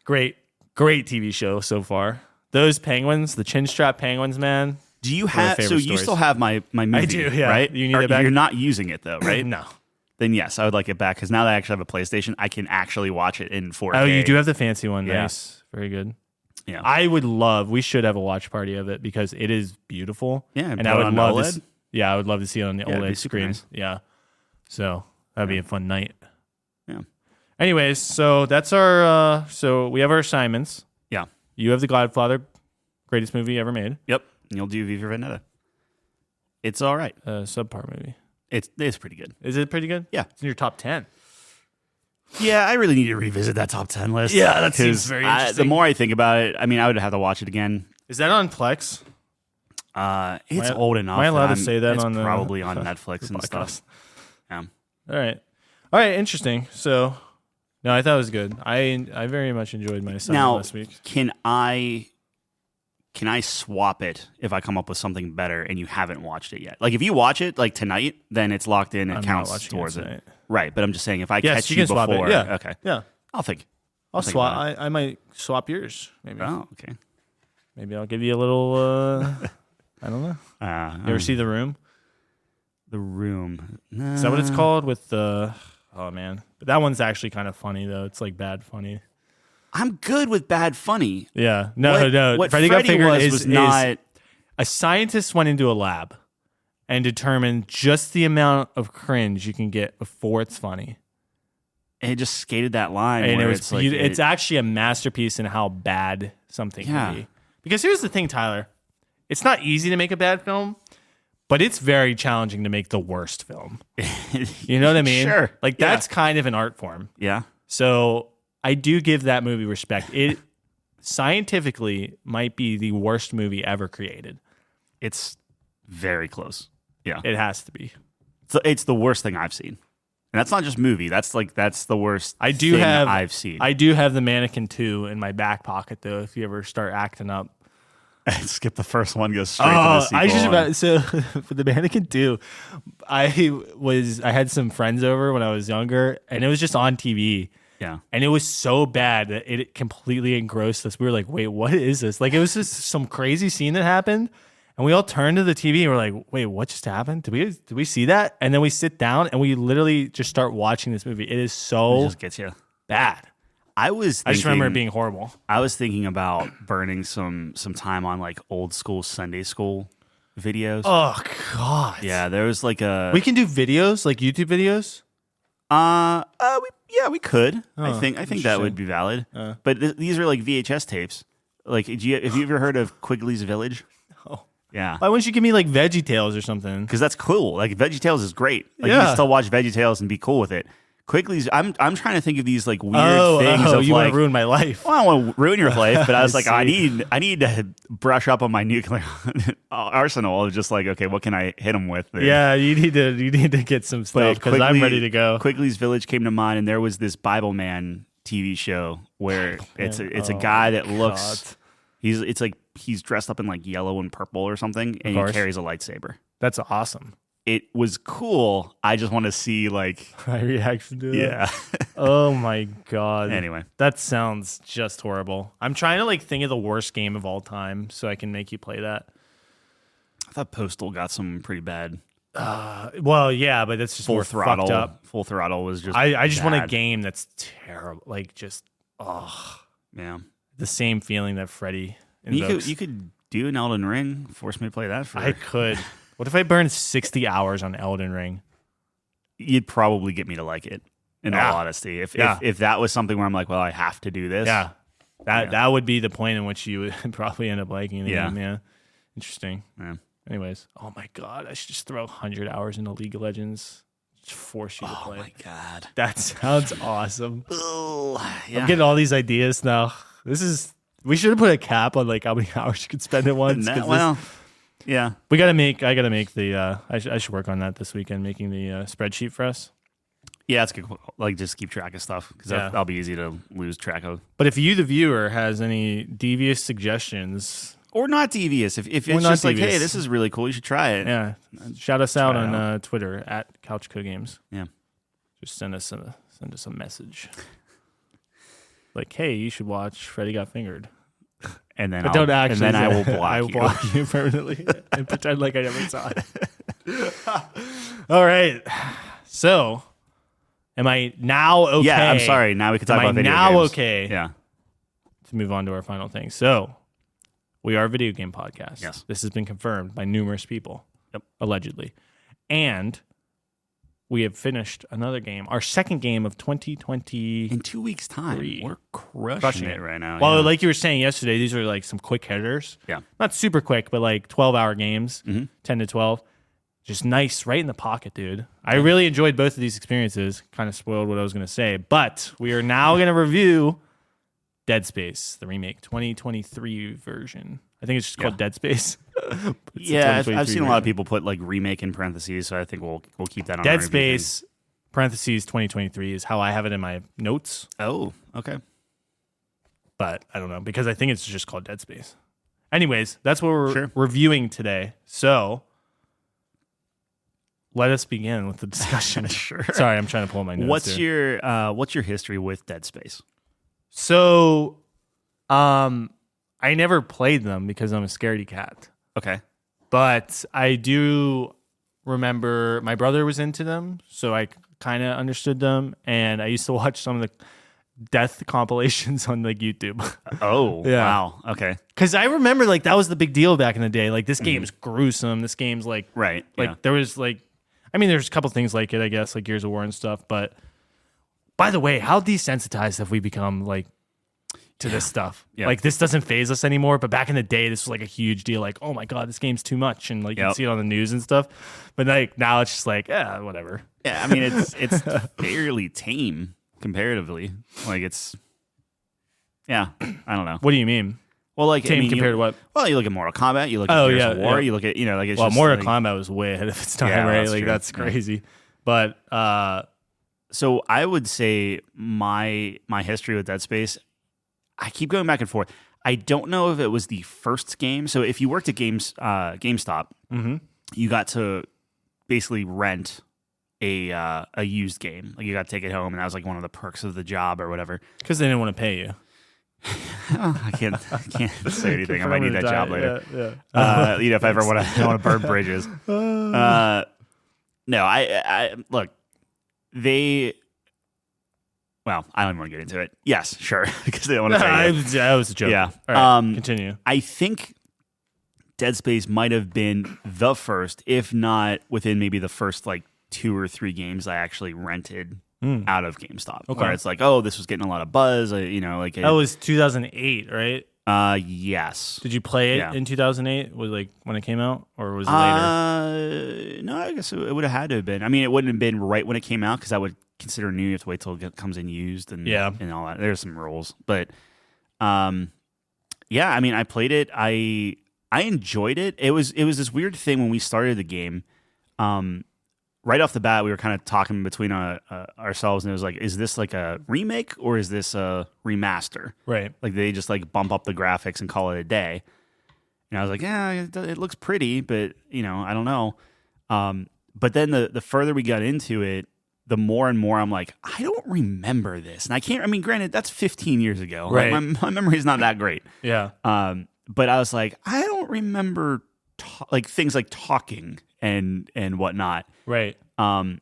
Great TV show so far. Those penguins, the chin strap penguins, man. Do you One of my have? So favorite you stories. still have my movie? I do, yeah. Right? You need it back? You're not using it though, right? No. Then yes, I would like it back because now that I actually have a PlayStation, I can actually watch it in 4K. Oh, you do have the fancy one. Yeah. Nice. Very good. Yeah. We should have a watch party of it because it is beautiful. Yeah, and put I it would on love OLED? to. Yeah, I would love to see it on the Yeah, it'd be OLED super screen. nice. Yeah, so that'd be a fun night. Yeah. Anyways, so that's our. So we have our assignments. Yeah. You have The Godfather, greatest movie ever made. Yep. And you'll do V for Vendetta. It's all right. Subpar movie. It's pretty good. Is it pretty good? Yeah. It's in your top 10. Yeah, I really need to revisit that top 10 list. Yeah, that seems 'cause very The interesting. more I think about it, I mean, I would have to watch it again. Is that on Plex? It's I- old enough. am I allowed to I'm- say that it's on the probably on Netflix and podcast? stuff. Yeah. All right, interesting. So, no, I thought it was good. I very much enjoyed my assignment Now, last week. can I swap it if I come up with something better and you haven't watched it yet? Like if you watch it like tonight, then it's locked in and I'm not counts watching towards it. tonight. Right, but I'm just saying if I Yes, catch you you can swap it. before, Yeah. okay, Yeah, I'll think. I'll think swap. about I might swap yours. Maybe. Oh, okay. Maybe I'll give you a little. I don't know. You ever see The Room? The Room? Is that what it's called? With the oh man, but that one's actually kind of funny though. It's like bad funny. I'm good with bad funny. Yeah. No. What Freddy Got Freddy Fingered was is not. a scientist went into a lab and determined just the amount of cringe you can get before it's funny. It just skated that line. And where it was it's like it's actually a masterpiece in how bad something can be. Because here's the thing, Tyler. It's not easy to make a bad film, but it's very challenging to make the worst film. You know what I mean? Sure. Like Yeah. that's kind of an art form. Yeah. So I do give that movie respect. It scientifically might be the worst movie ever created. It's very close. Yeah. It has to be. So it's the worst thing I've seen. And that's not just movie. That's the worst I do thing have I've seen. I do have the Mannequin 2 in my back pocket though. If you ever start acting up, skip the first one, go straight to the sequel. I just about so for the Mannequin 2, I had some friends over when I was younger, and it was just on TV. Yeah. And it was so bad that it completely engrossed us. We were like, wait, what is this? Like, it was just some crazy scene that happened. And we all turned to the TV and we're like, wait, what just happened? Did we see that? And then we sit down and we literally just start watching this movie. It is It so just gets you. bad. I I just remember it being horrible. I was thinking about burning some time on like old school Sunday school videos. Oh, God. Yeah, there was like a We can do videos, like YouTube videos. we could. I Oh, think that would be valid. But these are like VHS tapes. Like, have you ever heard of Quigley's Village? Oh. Yeah. Why wouldn't you give me like Veggie Tales or something? Because that's cool. Like VeggieTales is great. Like you Yeah. can still watch VeggieTales and be cool with it. Quigley's. I'm trying to think of these like weird things of you want like. to ruin my life. Well, I don't want to ruin your life, but I was like, I see. need to brush up on my nuclear arsenal of just like, okay, what can I hit them with? Yeah, you need to get some stuff because I'm ready to go. Quigley's Village came to mind, and there was this Bible Man TV show where it's a Oh guy that looks. God. He's dressed up in like yellow and purple or something, and he course. carries a lightsaber. That's awesome. It was cool. I just want to see like, My reaction to it. yeah. Oh my God. Anyway, That sounds just horrible. I'm trying to like think of the worst game of all time so I can make you play that. I thought Postal got some pretty bad. Well, yeah, but that's just Full more Throttle. fucked up. Full Throttle was just. I just want a bad. game that's terrible. Like just Yeah. the same feeling that Freddy You invokes. could do an Elden Ring. Force me to play that for. I could. What if I burned 60 hours on Elden Ring? You'd probably get me to like it. In Yeah. all honesty, if Yeah. if that was something where I'm like, well, I have to do this. Yeah. Yeah. That would be the point in which you would probably end up liking the Yeah. game. Yeah. Interesting. Yeah. Anyways, oh my God, I should just throw 100 hours into League of Legends. Just force you to Oh play. my god. That sounds awesome. Yeah. I'm getting all these ideas now. We should have put a cap on like how many hours you could spend at once. 'cause Well, yeah. I gotta make the, I should work on that this weekend, making the spreadsheet for us. Yeah, it's good. Like, just keep track of stuff because Yeah. that'll be easy to lose track of. But if you, the viewer, has any devious suggestions or not devious. If it's not just like, devious. hey, this is really cool, you should try it. Yeah. Shout us out Try it on Twitter at CouchCoGames. Yeah. Just send us a message. Like, hey, you should watch Freddy Got Fingered. And then But don't actually. and then I will say- block I will you. block you permanently and pretend like I never saw it. All right. So, am I now okay? Yeah, I'm sorry. Now we can talk Am I about video now games. okay? Yeah. To move on to our final thing. So, we are a video game podcast. Yes. This has been confirmed by numerous people. Yep. Allegedly. And we have finished another game, our second game of 2020. In 2 weeks' time, we're crushing it right now. Well, yeah. like you were saying yesterday, these are like some quick hitters. Yeah. Not super quick, but like 12-hour games, Mhm. 10 to 12. Just nice, right in the pocket, dude. I really enjoyed both of these experiences. Kind of spoiled what I was going to say. But we are now going to review Dead Space, the remake, 2023 version. I think it's just called Dead Space. It's the Yeah, 2023 I've seen a lot of version. people put like remake in parentheses, so I think we'll keep that on. Dead our review Space, parentheses 2023 is how I have it in my notes. thing. Oh, okay. But I don't know because I think it's just called Dead Space. Anyways, that's what we're Sure. reviewing today. So let us begin with the discussion. Sure. Sorry, I'm trying to pull my notes. What's here. your history with Dead Space? So, I never played them because I'm a scaredy cat. Okay. But I do remember my brother was into them, so I kind of understood them, and I used to watch some of the death compilations on like YouTube. Oh, Yeah. wow. Okay. Because I remember like that was the big deal back in the day. Like this game's gruesome. This game's like Right. like there was like, I mean, there's a couple things like it, I guess, like Gears of War and stuff. But by the way, how desensitized have we become like to this stuff? Yeah. Like this doesn't faze us anymore. But back in the day, this was like a huge deal. Like, oh my god, this game's too much, and like you Yep. see it on the news and stuff. But like now it's just like, yeah, whatever. Yeah. I mean, it's fairly tame comparatively. Like it's. Yeah. I don't know. What do you mean? Well, like Tame I mean, compared you, to what? Well, you look at Mortal Kombat. You look at Oh, Gears yeah, of War. yeah. You look at like it's Well, just Mortal like, Kombat was way ahead of its time, Yeah, right? that's Like true. that's Yeah. crazy. But So I would say my history with Dead Space, I keep going back and forth. I don't know if it was the first game. So if you worked at GameStop, mhm. you got to basically rent a used game. Like you got to take it home, and that was like one of the perks of the job or whatever. Because they didn't want to pay you. I can't say anything. I might need that job later. Yeah. You know, if I ever want to burn bridges. No, I look. Well, I don't even want to get into it. Yes, sure, because they don't want to pay you. That was a joke. Yeah. All right, continue. I think Dead Space might have been the first, if not within maybe the first like 2 or 3 games I actually rented out of GameStop. Okay. Where it's like, oh, this was getting a lot of buzz. You know, like That was 2008, right? yes. Did you play it Yeah. in 2008? Was like when it came out, or was it later? No, I guess it would have had to have been. I mean, it wouldn't have been right when it came out because I would consider new. You have to wait till it comes in used and and all that. There's some rules, but yeah. I mean, I played it. I enjoyed it. It was this weird thing when we started the game. Right off the bat, we were kind of talking between ourselves, and it was like, is this like a remake or is this a remaster? Right. Like they just like bump up the graphics and call it a day. And I was like, yeah, it looks pretty, but you know, I don't know. But then the further we got into it, the more and more I'm like, I don't remember this. And I can't, I mean, granted, that's 15 years ago. Right. Like, my memory's not that great. Yeah. But I was like, I don't remember like things like talking and whatnot. Right. And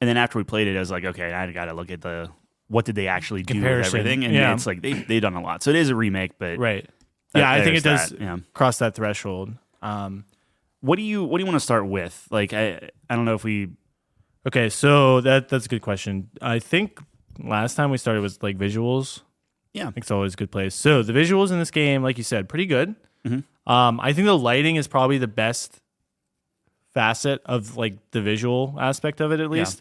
then after we played it, I was like, okay, I got to look at what did they actually do with Comparison. everything. And Yeah. it's like they've done a lot. So it is a remake, but Right. Yeah, I think it there's does that, yeah. cross that threshold. What do you want to start with? Like, I don't know if we. Okay, so that's a good question. I think last time we started was like visuals. Yeah. I think it's always a good place. So the visuals in this game, like you said, pretty good. Mhm. I think the lighting is probably the best facet of like the visual aspect of it, at least.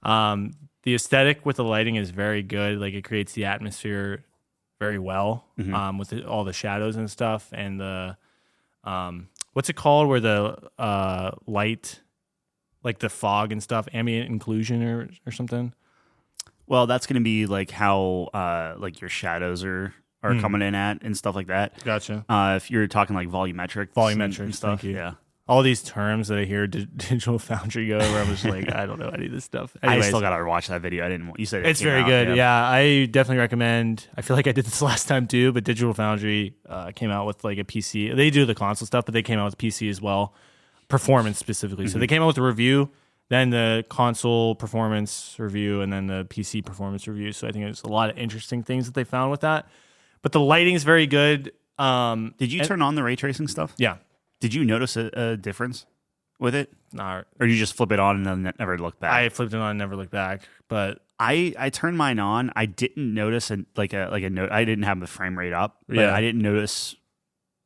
The aesthetic with the lighting is very good. Like it creates the atmosphere very well with all the shadows and stuff. And the what's it called where the light, like the fog and stuff, ambient inclusion or something. Well, that's going to be like how like your shadows are are coming in at and stuff like that. Gotcha. If you're talking like volumetric Volumetrics, stuff, thank you. yeah. All these terms that I hear Digital Foundry go, where I'm just like, I don't know any of this stuff. Anyways, I still gotta watch that video. I didn't. You said it's very good. Yeah, I definitely recommend. I feel like I did this last time too, but Digital Foundry came out with like a PC. They do the console stuff, but they came out with PC as well, performance specifically. So they came out with a review, then the console performance review, and then the PC performance review. So I think there's a lot of interesting things that they found with that. But the lighting is very good. Did you turn on the ray tracing stuff? Yeah. Did you notice a difference with it? Nah, Or you just flip it on and then never look back? I flipped it on and never looked back. But I turned mine on. I didn't notice a note. I didn't have the frame rate up. But Yeah. I didn't notice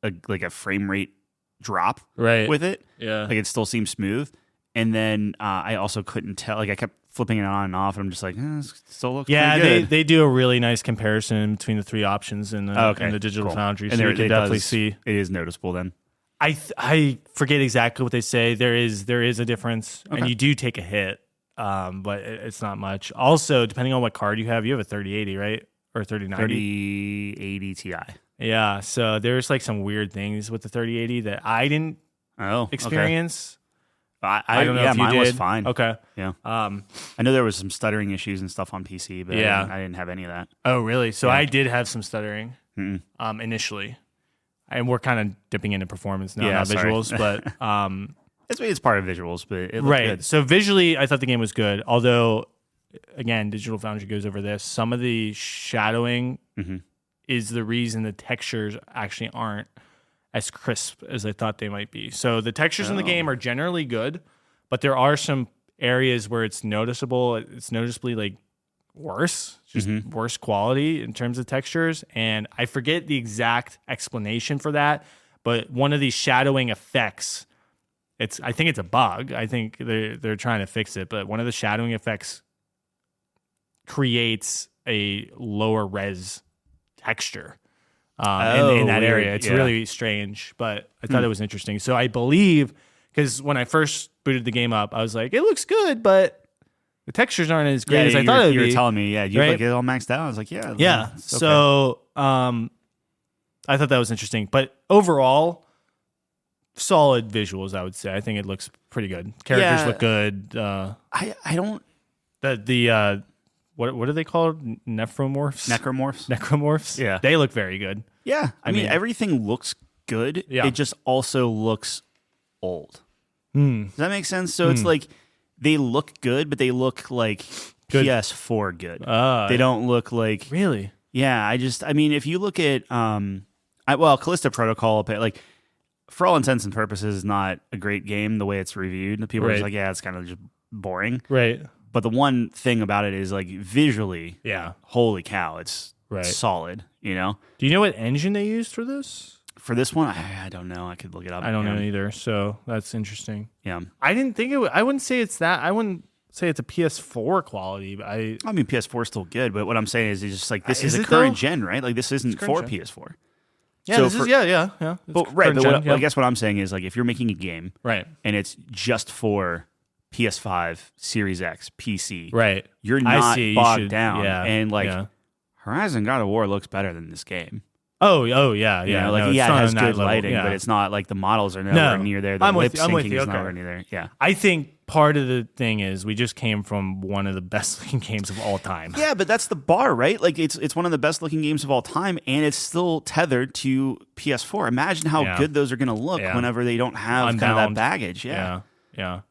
a frame rate drop right. with it. Yeah. Like it still seemed smooth. And then I also couldn't tell. Like I kept flipping it on and off, and I'm just like, it still looks pretty good. They do a really nice comparison between the three options in the Digital Cool. Foundry, And so there- you can it definitely does- see. It is noticeable then. I forget exactly what they say. There is a difference, and you do take a hit, but it's not much. Also, depending on what card you have a 3080, right, or 3090. 3080 Ti. Yeah, so there's like some weird things with the 3080 that I didn't Oh, experience. Okay. I don't know yeah, if you mine did. was fine. Okay. Yeah. Um. I know there was some stuttering issues and stuff on PC, but Yeah. I didn't have any of that. Oh, really? So Yeah. I did have some stuttering. Mm-mm. Initially, and we're kind of dipping into performance now, Yeah, not sorry. visuals, but It's part of visuals, but it looked right. good. So visually, I thought the game was good. Although, again, Digital Foundry goes over this. Some of the shadowing Mhm. is the reason the textures actually aren't as crisp as I thought they might be. So the textures in the game are generally good, but there are some areas where it's noticeable. It's noticeably like worse, just worse quality in terms of textures. And I forget the exact explanation for that, but one of these shadowing effects, I think it's a bug. I think they're trying to fix it, but one of the shadowing effects creates a lower res texture in that weird. area. It's Yeah. really strange, but I thought it was interesting. So I believe, because when I first booted the game up, I was like, it looks good, but the textures aren't as great as I thought it would you be. were telling me, you right? like it all maxed out. I was like, yeah. Yeah. it's okay. So I thought that was interesting. But overall, solid visuals, I would say. I think it looks pretty good. Characters Yeah. look good. I don't... The what are they called? Nephromorphs? Necromorphs? Necromorphs? Yeah. They look very good. Yeah. I mean, everything looks good. Yeah. It just also looks old. Hmm. Does that make sense? So it's like they look good, but they look like Good. PS4 good. Uh, They don't look like... Really? Yeah, I mean, if you look at, Callisto Protocol, like, for all intents and purposes, is not a great game the way it's reviewed. People are just Right. like, yeah, it's kind of just boring. Right. But the one thing about it is, like, visually, Yeah. holy cow, it's Right. solid, you know? Do you know what engine they used for this? For this one, I don't know. I could look it up. I don't know Yeah. either. So that's interesting. Yeah. I didn't think I wouldn't say it's that. I wouldn't say it's a PS4 quality, but I mean, PS4 is still good, but what I'm saying is just like, this Is is a it, current though? gen, right? Like, this isn't current for gen. PS4. yeah, So this for- is yeah. It's But, right, current but gen, yeah. I guess what I'm saying is, like, if you're making a game right, and it's just for PS5, Series X, PC, right. you're I not see. You bogged should- down. yeah, And like yeah. Horizon God of War looks better than this game. Oh, yeah. You know, like no, it's it not has on that good level, lighting, yeah. but it's not like the models are nowhere No. near there. The I'm lip with you, syncing is okay. nowhere near there. Yeah. I think part of the thing is we just came from one of the best looking games of all time. Yeah, but that's the bar, right? Like it's one of the best looking games of all time, and it's still tethered to PS4. Imagine how Yeah. good those are going to look Yeah. whenever they don't have kind of that Unbound. baggage. Yeah, Yeah.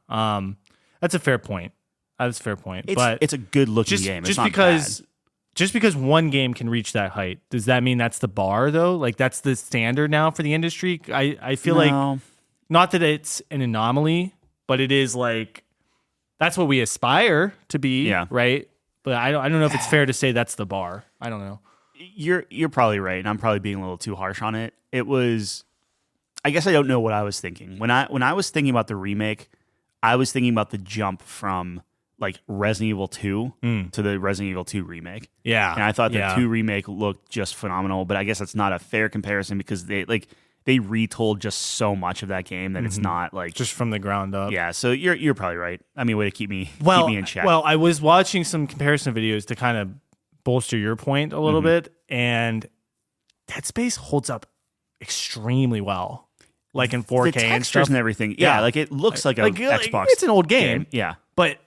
That's a fair point. That's a fair point. but it's a good looking game. It's just not because bad. just because one game can reach that height, does that mean that's the bar though? Like that's the standard now for the industry? I feel like No. not that it's an anomaly, but it is like that's what we aspire to be, Yeah. right? But I don't know if it's fair to say that's the bar. I don't know. You're probably right, and I'm probably being a little too harsh on it. It was, I guess I don't know what I was thinking when I was thinking about the remake. I was thinking about the jump from like Resident Evil 2 to the Resident Evil 2 remake. Yeah. And I thought the yeah. 2 remake looked just phenomenal, but I guess that's not a fair comparison because they retold just so much of that game that it's not like just from the ground up. yeah. So you're probably right. I mean, way to keep me in check. Well, I was watching some comparison videos to kind of bolster your point a little bit, and Dead Space holds up extremely well, like in 4K The and textures stuff. and everything. Yeah, like it looks like a Xbox. It's an old game. Yeah. But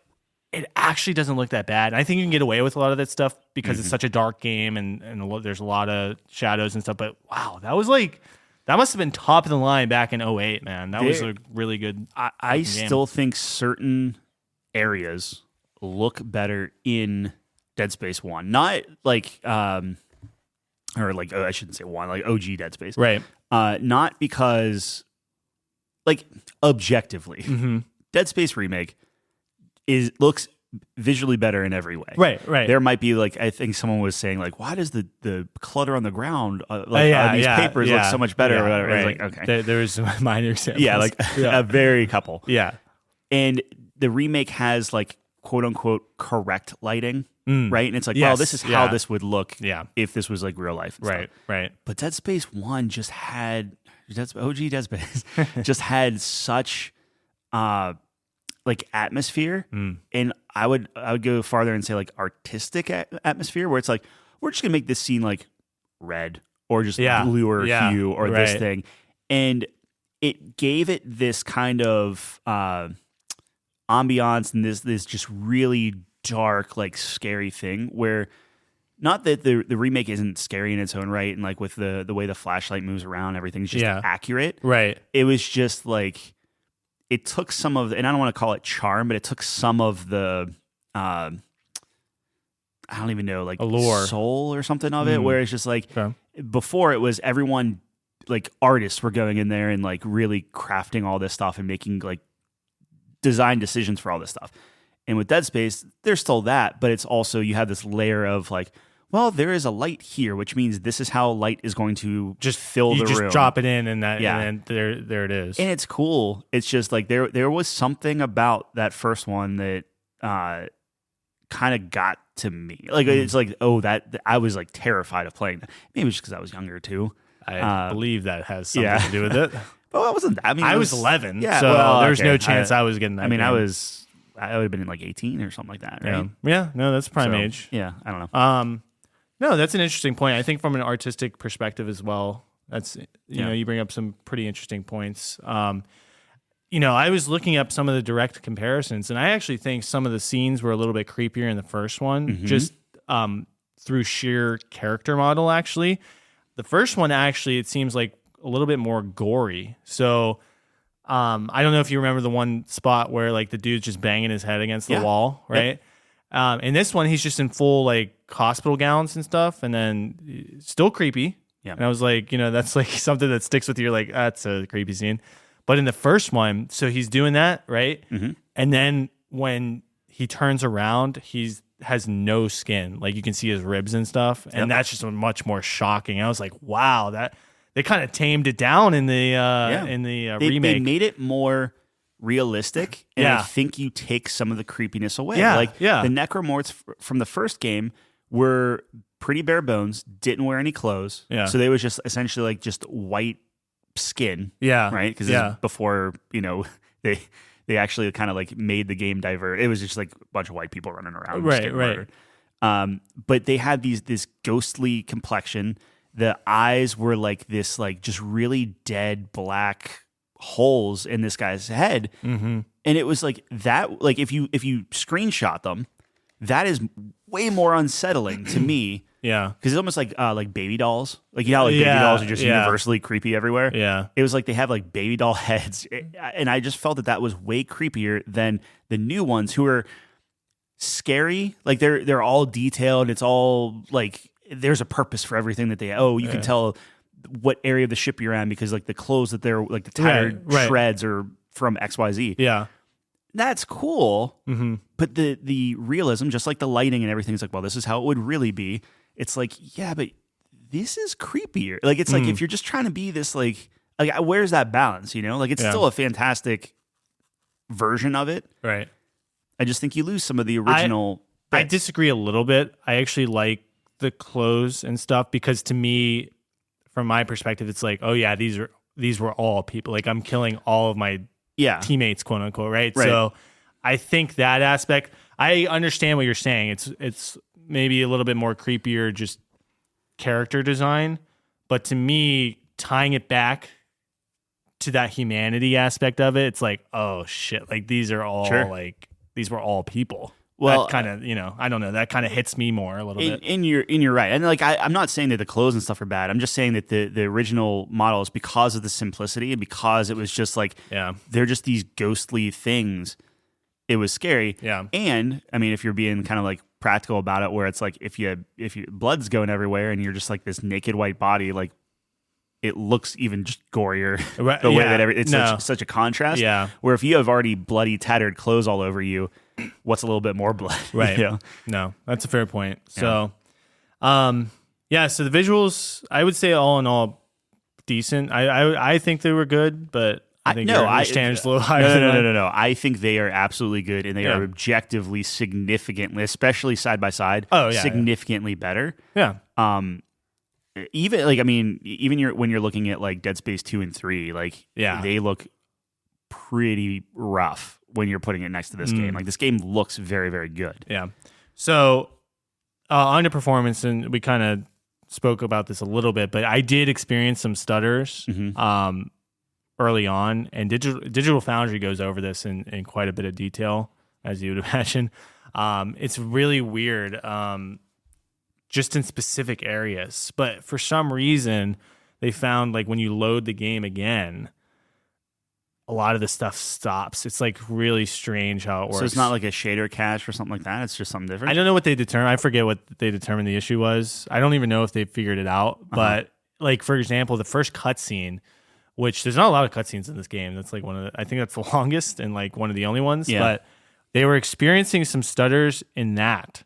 it actually doesn't look that bad. And I think you can get away with a lot of that stuff because it's such a dark game and there's a lot of shadows and stuff. But wow, that must have been top of the line back in 2008, man. That was a really good I still think certain areas look better in Dead Space 1. Not like or like I shouldn't say 1, like OG Dead Space. Right. Not because like objectively. Dead Space Remake looks visually better in every way. Right. There might be like, I think someone was saying like, why does the clutter on the ground on these papers look so much better? Yeah, or whatever. right. It's like, okay. There's minor examples. Yeah, like a very couple. Yeah. And the remake has like quote unquote correct lighting, right? And it's like, well, this is how this would look if this was like real life. And stuff. Right. But Dead Space 1 just had, OG Dead Space just had such like atmosphere, and I would go farther and say like artistic atmosphere, where it's like we're just gonna make this scene like red or just bluer hue or this thing, and it gave it this kind of ambiance and this just really dark like scary thing where. Not that the remake isn't scary in its own right, and like with the way the flashlight moves around, everything's just accurate. Right. It was just like it took some of, and I don't want to call it charm, but it took some of the, I don't even know, like allure, soul or something of it, where it's just like before it was everyone, like artists were going in there and like really crafting all this stuff and making like design decisions for all this stuff. And with Dead Space, there's still that, but it's also, you have this layer of like, well, there is a light here, which means this is how light is going to just fill the room. You just drop it in, and and then there it is. And it's cool. It's just like there was something about that first one that kind of got to me. Like it's like, that I was like terrified of playing that. Maybe it's just because I was younger too. I believe that has something to do with it. Well, I wasn't. I mean, I was 11, yeah, so there's no chance I was getting that. I mean, game. I would have been in like 18 or something like that, right? Yeah, no, that's prime age. Yeah, I don't know. No, that's an interesting point. I think from an artistic perspective as well, that's you know, you bring up some pretty interesting points. You know, I was looking up some of the direct comparisons, and I actually think some of the scenes were a little bit creepier in the first one, just through sheer character model. Actually, the first one actually it seems like a little bit more gory. So. I don't know if you remember the one spot where like the dude's just banging his head against the wall, right? Yep. In this one, he's just in full like hospital gowns and stuff, and then still creepy. Yeah. And I was like, you know, that's like something that sticks with you. Like that's a creepy scene. But in the first one, so he's doing that, right? And then when he turns around, has no skin. Like you can see his ribs and stuff, and that's just much more shocking. I was like, wow, that. They kind of tamed it down in the remake. They made it more realistic, and I think you take some of the creepiness away. The necromorphs from the first game were pretty bare bones, didn't wear any clothes, so they was just essentially like just white skin, right? Because before they actually kind of like made the game divert. It was just like a bunch of white people running around, right. But they had this ghostly complexion. The eyes were like this, like just really dead black holes in this guy's head, and it was like that. Like if you screenshot them, that is way more unsettling to me. Because it's almost like baby dolls. Like you know, how, like baby dolls are just universally creepy everywhere. Yeah, it was like they have like baby doll heads, and I just felt that was way creepier than the new ones who are scary. Like they're all detailed. It's all like. There's a purpose for everything that they. You can tell what area of the ship you're on because like the clothes that they're like the tattered shreds are from XYZ. Yeah, that's cool. But the realism, just like the lighting and everything, is like, well, this is how it would really be. It's like, yeah, but this is creepier. Like it's like if you're just trying to be this like where's that balance? You know, like it's still a fantastic version of it. Right. I just think you lose some of the original. I disagree a little bit. I actually like the clothes and stuff because to me, from my perspective, it's like, oh yeah, these were all people. Like I'm killing all of my teammates, quote unquote, right? So I think that aspect, I understand what you're saying. It's maybe a little bit more creepier, just character design. But to me, tying it back to that humanity aspect of it, it's like, oh shit, like these are all like these were all people. Well, that kind of, I don't know, that kind of hits me more a little bit. And you're right. And like I'm not saying that the clothes and stuff are bad. I'm just saying that the original models, because of the simplicity and because it was just like they're just these ghostly things, it was scary. Yeah. And I mean, if you're being kind of like practical about it, where it's like if you blood's going everywhere and you're just like this naked white body, like it looks even just gorier the way that it's such a contrast. Yeah. Where if you have already bloody, tattered clothes all over you, what's a little bit more blood? Right. No, that's a fair point. So, so the visuals, I would say all in all, decent. I think they were good, but I think your standards a little higher. No. I think they are absolutely good, and they are objectively significantly, especially side by side, significantly better. Yeah. Even like, I mean, when you're looking at like Dead Space 2 and 3, like they look pretty rough when you're putting it next to this game. Like this game looks very, very good. Yeah. So on to performance, and we kind of spoke about this a little bit, but I did experience some stutters early on, and Digital Foundry goes over this in quite a bit of detail, as you would imagine. It's really weird. Just in specific areas. But for some reason, they found like when you load the game again, a lot of the stuff stops. It's like really strange how it works. So it's not like a shader cache or something like that? It's just something different? I don't know what they determined. I forget what they determined the issue was. I don't even know if they figured it out. But like, for example, the first cutscene, which there's not a lot of cutscenes in this game. That's like I think that's the longest and like one of the only ones. Yeah. But they were experiencing some stutters in that.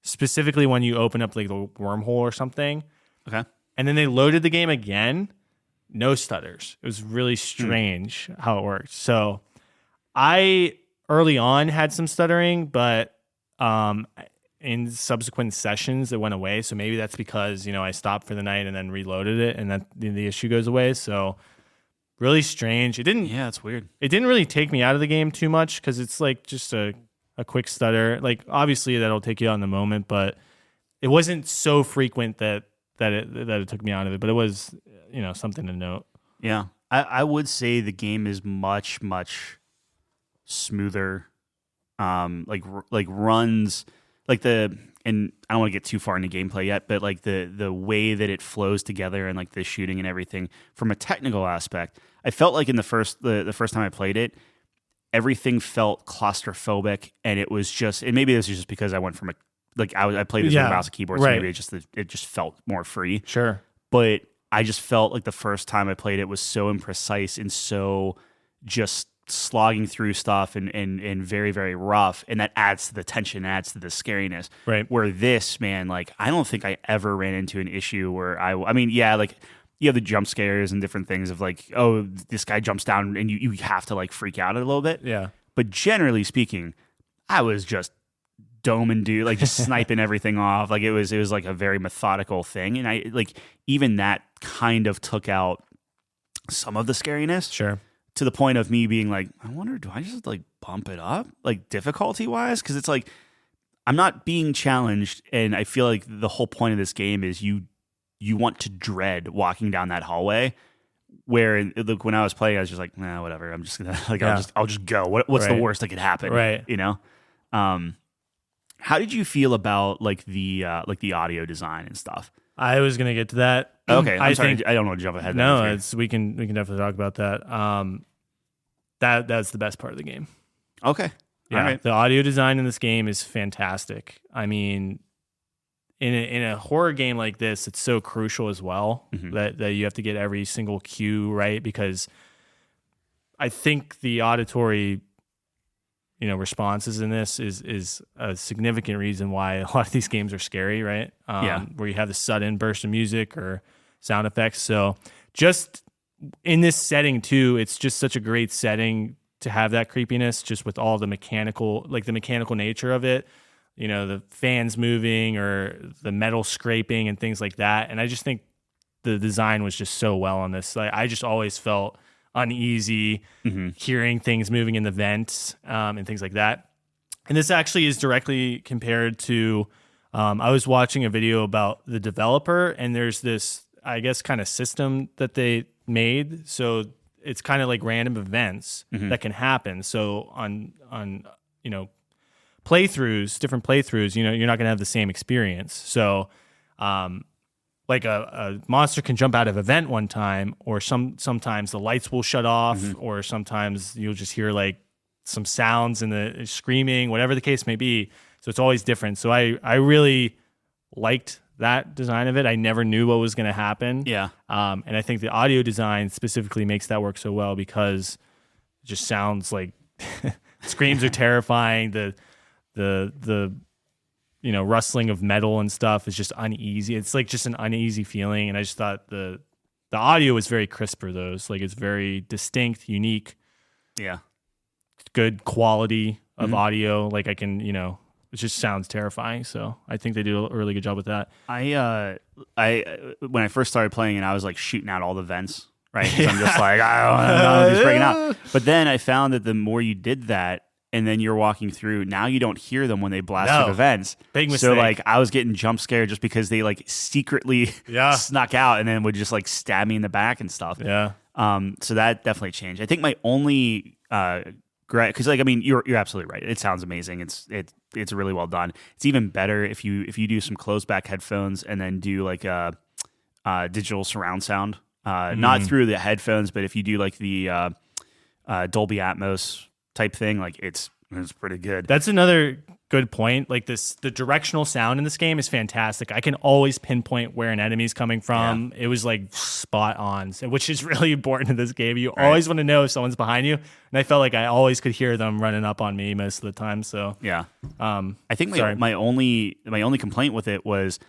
Specifically when you open up like the wormhole or something. Okay. And then they loaded the game again. No stutters. It was really strange how it worked. So I early on had some stuttering, but in subsequent sessions it went away. So maybe that's because, I stopped for the night and then reloaded it and that the issue goes away. So really strange. It's weird. It didn't really take me out of the game too much because it's like just a quick stutter. Like obviously that'll take you out in the moment, but it wasn't so frequent that it took me out of it. But it was, something to note. Yeah, I would say the game is much, much smoother. Like runs like and I don't want to get too far into gameplay yet, but like the way that it flows together and like the shooting and everything from a technical aspect, I felt like in the first time I played it, everything felt claustrophobic, and it was just, and maybe this is just because I went from I played this with a mouse and keyboard, so maybe it just felt more free. Sure. But I just felt like the first time I played it was so imprecise and so just slogging through stuff and very, very rough, and that adds to the tension, adds to the scariness. Right. Where this, man, like I don't think I ever ran into an issue where I mean, like you have the jump scares and different things of like, oh, this guy jumps down and you have to like freak out a little bit. Yeah. But generally speaking, I was just doming dude, like just sniping everything off. Like it was like a very methodical thing. And I like even that kind of took out some of the scariness. Sure. To the point of me being like, I wonder, do I just like bump it up like difficulty wise? Because it's like I'm not being challenged, and I feel like the whole point of this game is you want to dread walking down that hallway. Where look, when I was playing, I was just like, nah, whatever. I'm just gonna like I'll just go. What's the worst that could happen? Right. How did you feel about like the audio design and stuff? I was gonna get to that. Okay, I'm sorry. I don't want to jump ahead. No, we can definitely talk about that. That's the best part of the game. Okay. Yeah. All right. The audio design in this game is fantastic. I mean, in a horror game like this, it's so crucial as well that you have to get every single cue right, because I think the auditory responses in this is a significant reason why a lot of these games are scary, right? Where you have the sudden burst of music or sound effects. So just in this setting too, it's just such a great setting to have that creepiness, just with all the mechanical nature of it, the fans moving or the metal scraping and things like that. And I just think the design was just so well on this. I just always felt uneasy hearing things moving in the vents and things like that. And this actually is directly compared to I was watching a video about the developer, and there's this I guess, kind of system that they made. So it's kind of like random events that can happen. So on playthroughs, different playthroughs, you're not going to have the same experience. So like a monster can jump out of event one time, or sometimes the lights will shut off, or sometimes you'll just hear like some sounds and the screaming, whatever the case may be. So it's always different. So I really liked that design of it. I never knew what was going to happen. Yeah. And I think the audio design specifically makes that work so well, because it just sounds like screams are terrifying. The rustling of metal and stuff is just uneasy. It's like just an uneasy feeling. And I just thought the audio was very crisp for those. Like, it's very distinct, unique. Yeah. Good quality of audio. Like, I can, it just sounds terrifying. So I think they do a really good job with that. I when I first started playing it, I was like shooting out all the vents, right? 'Cause I'm just like, I don't know if it's breaking out. But then I found that the more you did that, and then you're walking through, now you don't hear them when they blast through the vents. Big mistake. So like, I was getting jump scared just because they like secretly snuck out and then would just like stab me in the back and stuff. Yeah. So that definitely changed. I think my only because like, I mean, you're absolutely right. It sounds amazing. It's really well done. It's even better if you do some closed back headphones and then do like a digital surround sound, not through the headphones, but if you do like the Dolby Atmos type thing, like it's pretty good. That's another good point. Like the directional sound in this game is fantastic. I can always pinpoint where an enemy's coming from. Yeah. It was like spot on, which is really important in this game. You always want to know if someone's behind you, and I felt like I always could hear them running up on me most of the time. So yeah, I think my only complaint with it was,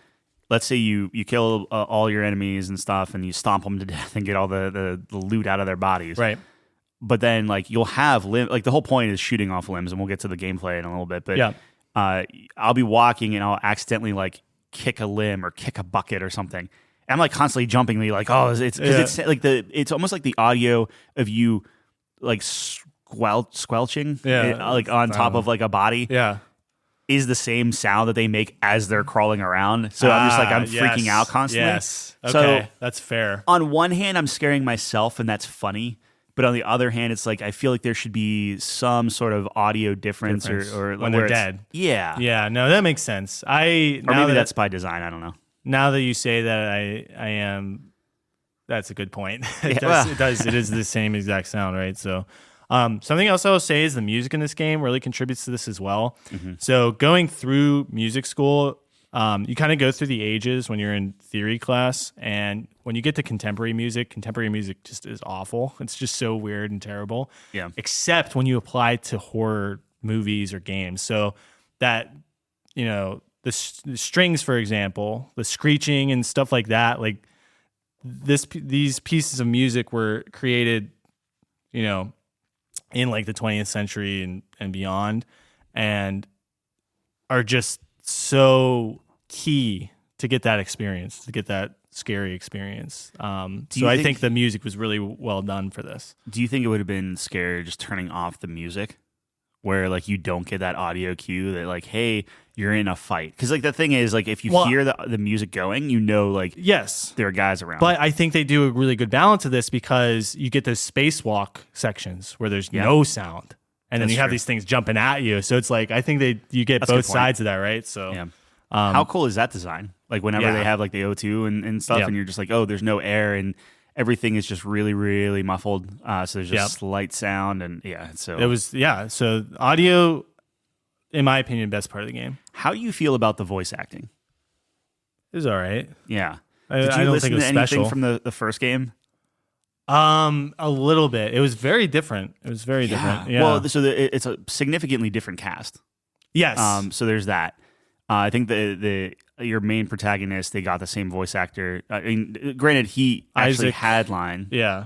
let's say you kill all your enemies and stuff, and you stomp them to death and get all the loot out of their bodies, right? But then, like, you'll have like the whole point is shooting off limbs, and we'll get to the gameplay in a little bit. But I'll be walking and I'll accidentally like kick a limb or kick a bucket or something. And I'm like constantly jumping, like, oh, it's like it's almost like the audio of you like squelching, like on top of like a body, is the same sound that they make as they're crawling around. So I'm just like, I'm freaking out constantly. Yes, okay, so that's fair. On one hand, I'm scaring myself, and that's funny. But on the other hand, it's like I feel like there should be some sort of audio difference. or when they're dead. Yeah. Yeah, no, that makes sense. Or maybe that's by design. I don't know. Now that you say that, I am. That's a good point. It does. It is the same exact sound, right? So, something else I will say is the music in this game really contributes to this as well. So going through music school, you kind of go through the ages when you're in theory class, and when you get to contemporary music just is awful. It's just so weird and terrible. Yeah. Except when you apply it to horror movies or games. So that, the strings, for example, the screeching and stuff like that, like these pieces of music were created, in like the 20th century and beyond, and are just so key to get that experience, to get that scary experience. So I think the music was really well done for this. Do you think it would have been scary just turning off the music, where like you don't get that audio cue that like, hey, you're in a fight? Because like the thing is, like, if you hear the music going, like, yes, there are guys around. But I think they do a really good balance of this, because you get those spacewalk sections where there's no sound, and then you have these things jumping at you. So it's like, I think you get both sides of that, right? So yeah. How cool is that design? Like whenever they have like the O2 and stuff, and you're just like, oh, there's no air and everything is just really, really muffled. So there's just slight sound, and so it was So audio, in my opinion, best part of the game. How do you feel about the voice acting? It was all right. Yeah. Did you listen to anything from the first game? A little bit. It was very different. Different. Yeah. Well, so it's a significantly different cast. Yes. So there's that. I think your main protagonist, they got the same voice actor. I mean, granted, he actually had line. Yeah.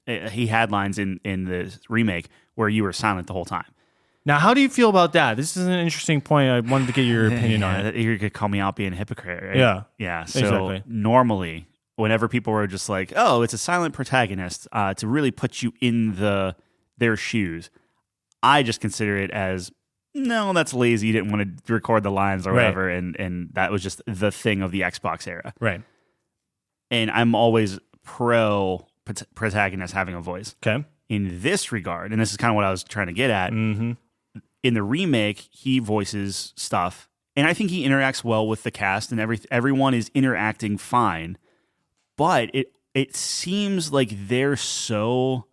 He had lines in the remake where you were silent the whole time. Now, how do you feel about that? This is an interesting point. I wanted to get your opinion on it. You could call me out being a hypocrite, right? Yeah. Yeah. So normally, whenever people were just like, oh, it's a silent protagonist, to really put you in their shoes, I just consider it as, no, that's lazy. You didn't want to record the lines or whatever, and that was just the thing of the Xbox era. Right. and I'm always pro protagonist having a voice. Okay. In this regard, and this is kind of what I was trying to get at, in the remake, he voices stuff, and I think he interacts well with the cast, and everyone is interacting fine. But it seems like they're so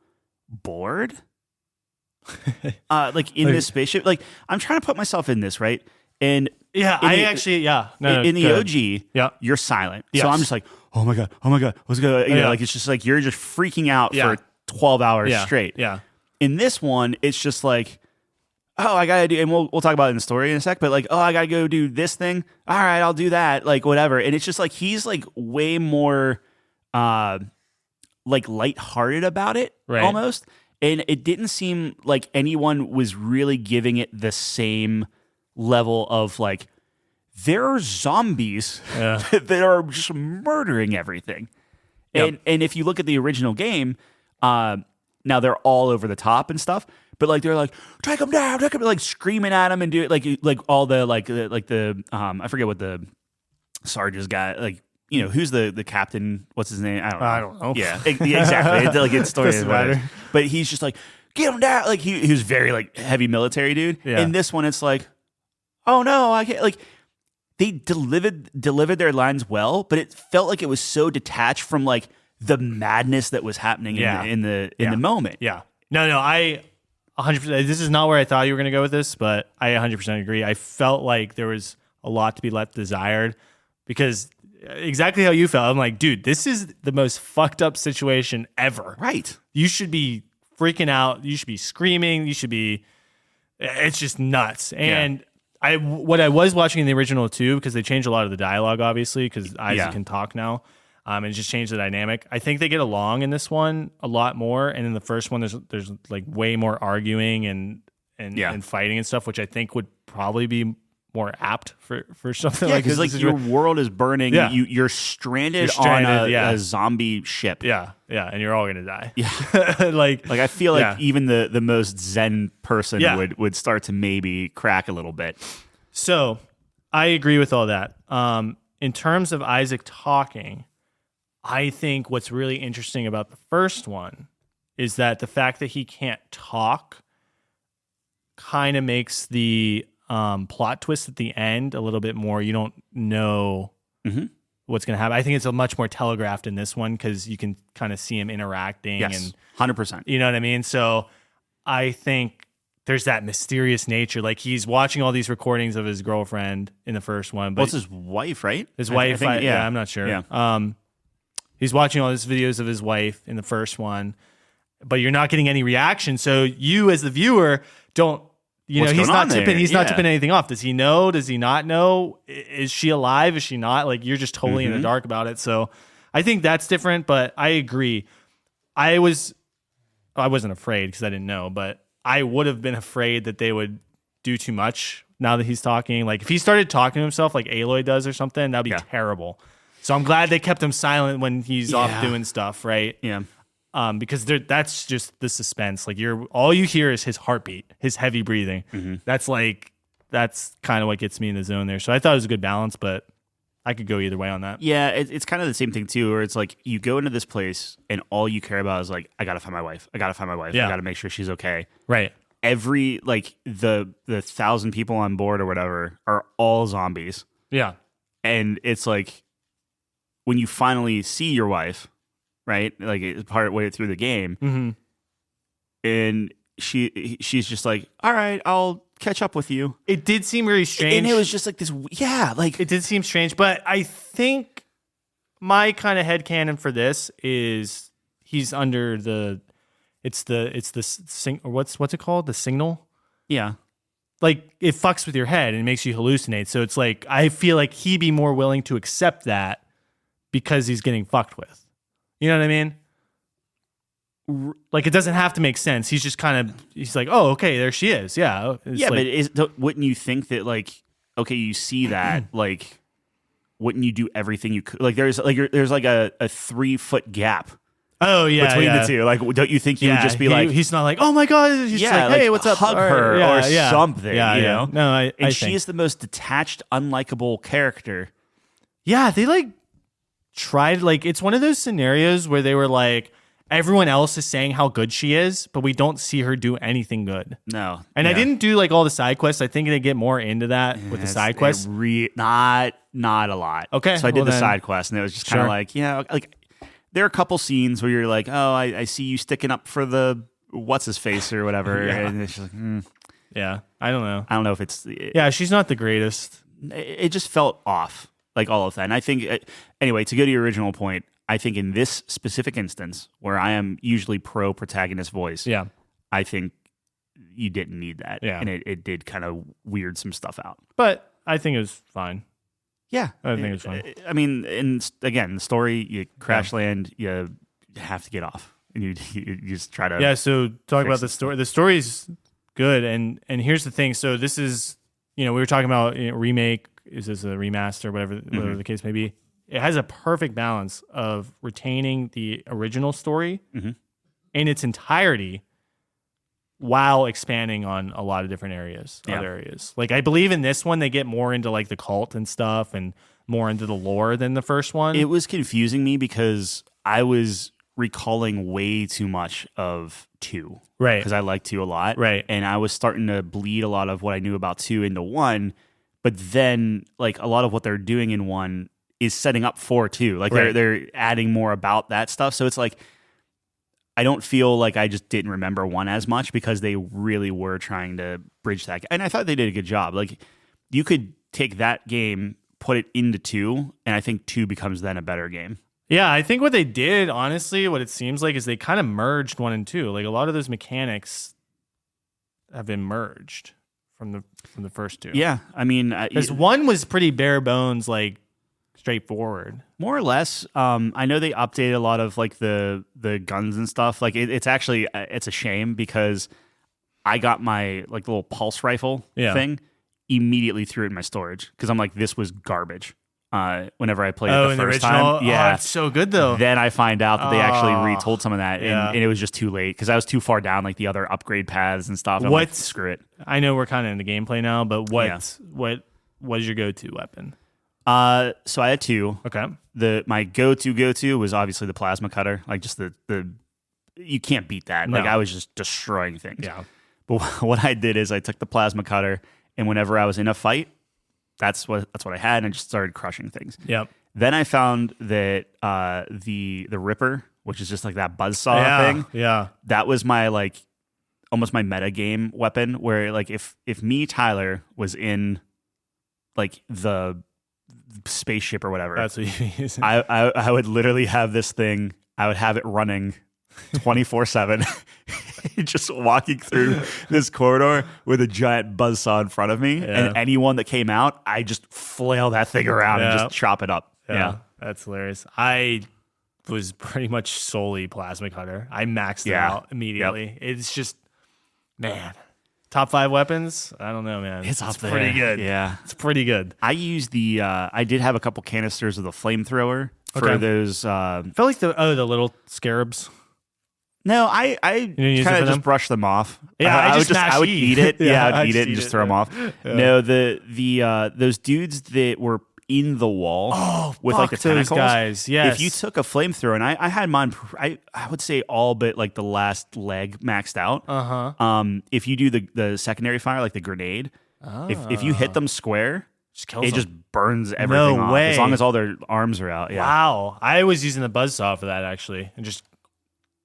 bored. Like in this spaceship. Like I'm trying to put myself in this, right? And Yeah, in the OG, you're silent. Yes. So I'm just like, oh my god, what's going on? You know, like it's just like you're just freaking out for 12 hours straight. Yeah. In this one, it's just like, oh, I gotta do, and we'll talk about it in the story in a sec, but like, oh, I gotta go do this thing. All right, I'll do that. Like whatever. And it's just like he's like way more like lighthearted about it, almost. And it didn't seem like anyone was really giving it the same level of like, there are zombies that are just murdering everything. And if you look at the original game, now they're all over the top and stuff, but like they're like, take them down, like screaming at them and do it like all the like the I forget what the Sarge's got, like, you know, who's the captain? What's his name? I don't know. Yeah, exactly. It's like it's story, Doesn't matter. But he's just like, get him down. Like he was very like heavy military dude. Yeah. In this one, it's like, oh no, I can't. Like they delivered their lines well, but it felt like it was so detached from like the madness that was happening in the moment. Yeah. No, I 100%. This is not where I thought you were going to go with this, but I 100% agree. I felt like there was a lot to be left desired because exactly how you felt. I'm like, dude, this is the most fucked up situation ever. Right. You should be freaking out. You should be screaming. It's just nuts. And what I was watching in the original too, because they changed a lot of the dialogue, obviously, because Isaac can talk now. And just changed the dynamic. I think they get along in this one a lot more. And in the first one, there's like way more arguing and fighting and stuff, which I think would probably be more apt for something like this. Because like your world is burning. Yeah. You're stranded on a zombie ship. Yeah, and you're all gonna die. Yeah, like I feel like even the most zen person would start to maybe crack a little bit. So I agree with all that. In terms of Isaac talking, I think what's really interesting about the first one is that the fact that he can't talk kind of makes the plot twist at the end a little bit more. You don't know what's going to happen. I think it's a much more telegraphed in this one because you can kind of see him interacting. Yes, and 100%. You know what I mean? So I think there's that mysterious nature. Like he's watching all these recordings of his girlfriend in the first one. But it's his wife, right? His wife, I think, I'm not sure. Yeah. He's watching all these videos of his wife in the first one, but you're not getting any reaction. So you as the viewer don't, he's not tipping anything off. Does he know? Does he not know? Is she alive? Is she not? Like you're just totally in the dark about it. So I think that's different, but I agree. I wasn't afraid because I didn't know, but I would have been afraid that they would do too much now that he's talking. Like if he started talking to himself like Aloy does or something, that'd be terrible. So I'm glad they kept him silent when he's off doing stuff, right? Yeah. Because that's just the suspense. Like all you hear is his heartbeat, his heavy breathing. That's kind of what gets me in the zone there. So I thought it was a good balance, but I could go either way on that. Yeah, it's kind of the same thing too, where it's like you go into this place and all you care about is like, I gotta find my wife. I gotta make sure she's okay. Right. Every like the 1,000 people on board or whatever are all zombies. Yeah. And it's like when you finally see your wife, right? Like it's part way through the game, and she's just like, "All right, I'll catch up with you." It did seem really strange, and it was just like this. Yeah, like it did seem strange, but I think my kind of headcanon for this is he's under the. It's the what's it called? The signal. Yeah. Like it fucks with your head and makes you hallucinate. So it's like I feel like he'd be more willing to accept that because he's getting fucked with. You know what I mean? Like it doesn't have to make sense. He's just he's like, oh, okay, there she is. Yeah. Yeah, but wouldn't you think that like, okay, you see that, like, wouldn't you do everything you could? Like there's like a 3-foot gap. Oh yeah, between the two. Like, don't you think you would just be like, he's not like, oh my god, he's just like, hey, what's up? Hug her or something. Yeah, you know? No, and she is the most detached, unlikable character. Yeah, they like tried, like, it's one of those scenarios where they were like, everyone else is saying how good she is, but we don't see her do anything good. No. And I Yeah. didn't do like all the side quests. I think they get more into that with the It's- side quests. not a lot. Okay, So I did well the then- side quest, and it was just kind of Sure. like, yeah, like there are a couple scenes where you're like, oh, I see you sticking up for the what's his face or whatever, Yeah. and it's just like, Yeah, I don't know. I don't know if it's Yeah, she's not the greatest. it just felt off, like all of that. And I think anyway, to go to your original point, I think in this specific instance where I am usually pro protagonist voice, Yeah. I think you didn't need that, Yeah. and it did kind of weird some stuff out. But I think it was fine. Yeah, I think it's fine. I mean, and again, the story, you crash land, you have to get off, and you just try to. Yeah, so talk fix about the story. The story's good, and here's the thing. So this is, we were talking about remake. Is this a remaster? Whatever the case may be. It has a perfect balance of retaining the original story in its entirety, while expanding on a lot of different areas, Yeah. other areas. Like I believe in this one, they get more into like the cult and stuff, and more into the lore than the first one. It was confusing me because I was recalling way too much of 2. Right. Because I like 2 a lot. Right. And I was starting to bleed a lot of what I knew about 2 into 1. But then, like, a lot of what they're doing in 1 is setting up for 2. Like, Right. they're adding more about that stuff. So it's like, I don't feel like I just didn't remember 1 as much because they really were trying to bridge that. And I thought they did a good job. Like, you could take that game, put it into 2, and I think 2 becomes then a better game. Yeah, I think what they did, honestly, what it seems like is they kind of merged 1 and 2. Like a lot of those mechanics have been merged from the first 2. Yeah, I mean, Because 1 was pretty bare bones, like straightforward. more or less. I know they updated a lot of like the guns and stuff. Like it's actually it's a shame because I got my like little pulse rifle thing, immediately threw it in my storage because I'm like, this was garbage. Whenever I played it the in first the original? time, yeah, Oh, it's so good though. Then I find out that they actually retold some of that, yeah. and it was just too late because I was too far down like the other upgrade paths and stuff. I'm What- like, screw it. I know we're kind of in the gameplay now, but what Yeah. was your go-to weapon? So I had 2. Okay. My go-to was obviously the plasma cutter. Like just the you can't beat that. Like No. I was just destroying things. Yeah. But what I did is I took the plasma cutter, and whenever I was in a fight, that's what I had, and I just started crushing things. Yep. Then I found that the Ripper, which is just like that buzzsaw thing, Yeah. that was my like almost my meta game weapon. Where like if me Tyler was in like the spaceship or whatever, That's what you use. I would literally have this thing. I would have it running 24/7, just walking through this corridor with a giant buzzsaw in front of me, and anyone that came out, I just flail that thing around and just chop it up. Yeah. That's hilarious. I was pretty much solely plasma cutter. I maxed it Yeah. out immediately. It's just, man, top 5 weapons. I don't know, man. It's up there. pretty good. Yeah. It's pretty good. I used I did have a couple canisters of the flamethrower for Okay. those. I felt like the little scarabs. No, I didn't use it kind for of them? just brushed them off. Yeah, I just I would mash eat E. it. Yeah, I'd I eat just it and eat just it, throw them off. Yeah. No, the those dudes that were in the wall with like the fuck those tentacles. guys. Yes. If you took a flamethrower, and I had mine, I would say all but like the last leg maxed out. If you do the secondary fire, like the grenade, if you hit them square, Just kills it them. just burns everything off. way. As long as all their arms are out. Yeah. Wow. I was using the buzzsaw for that actually, and just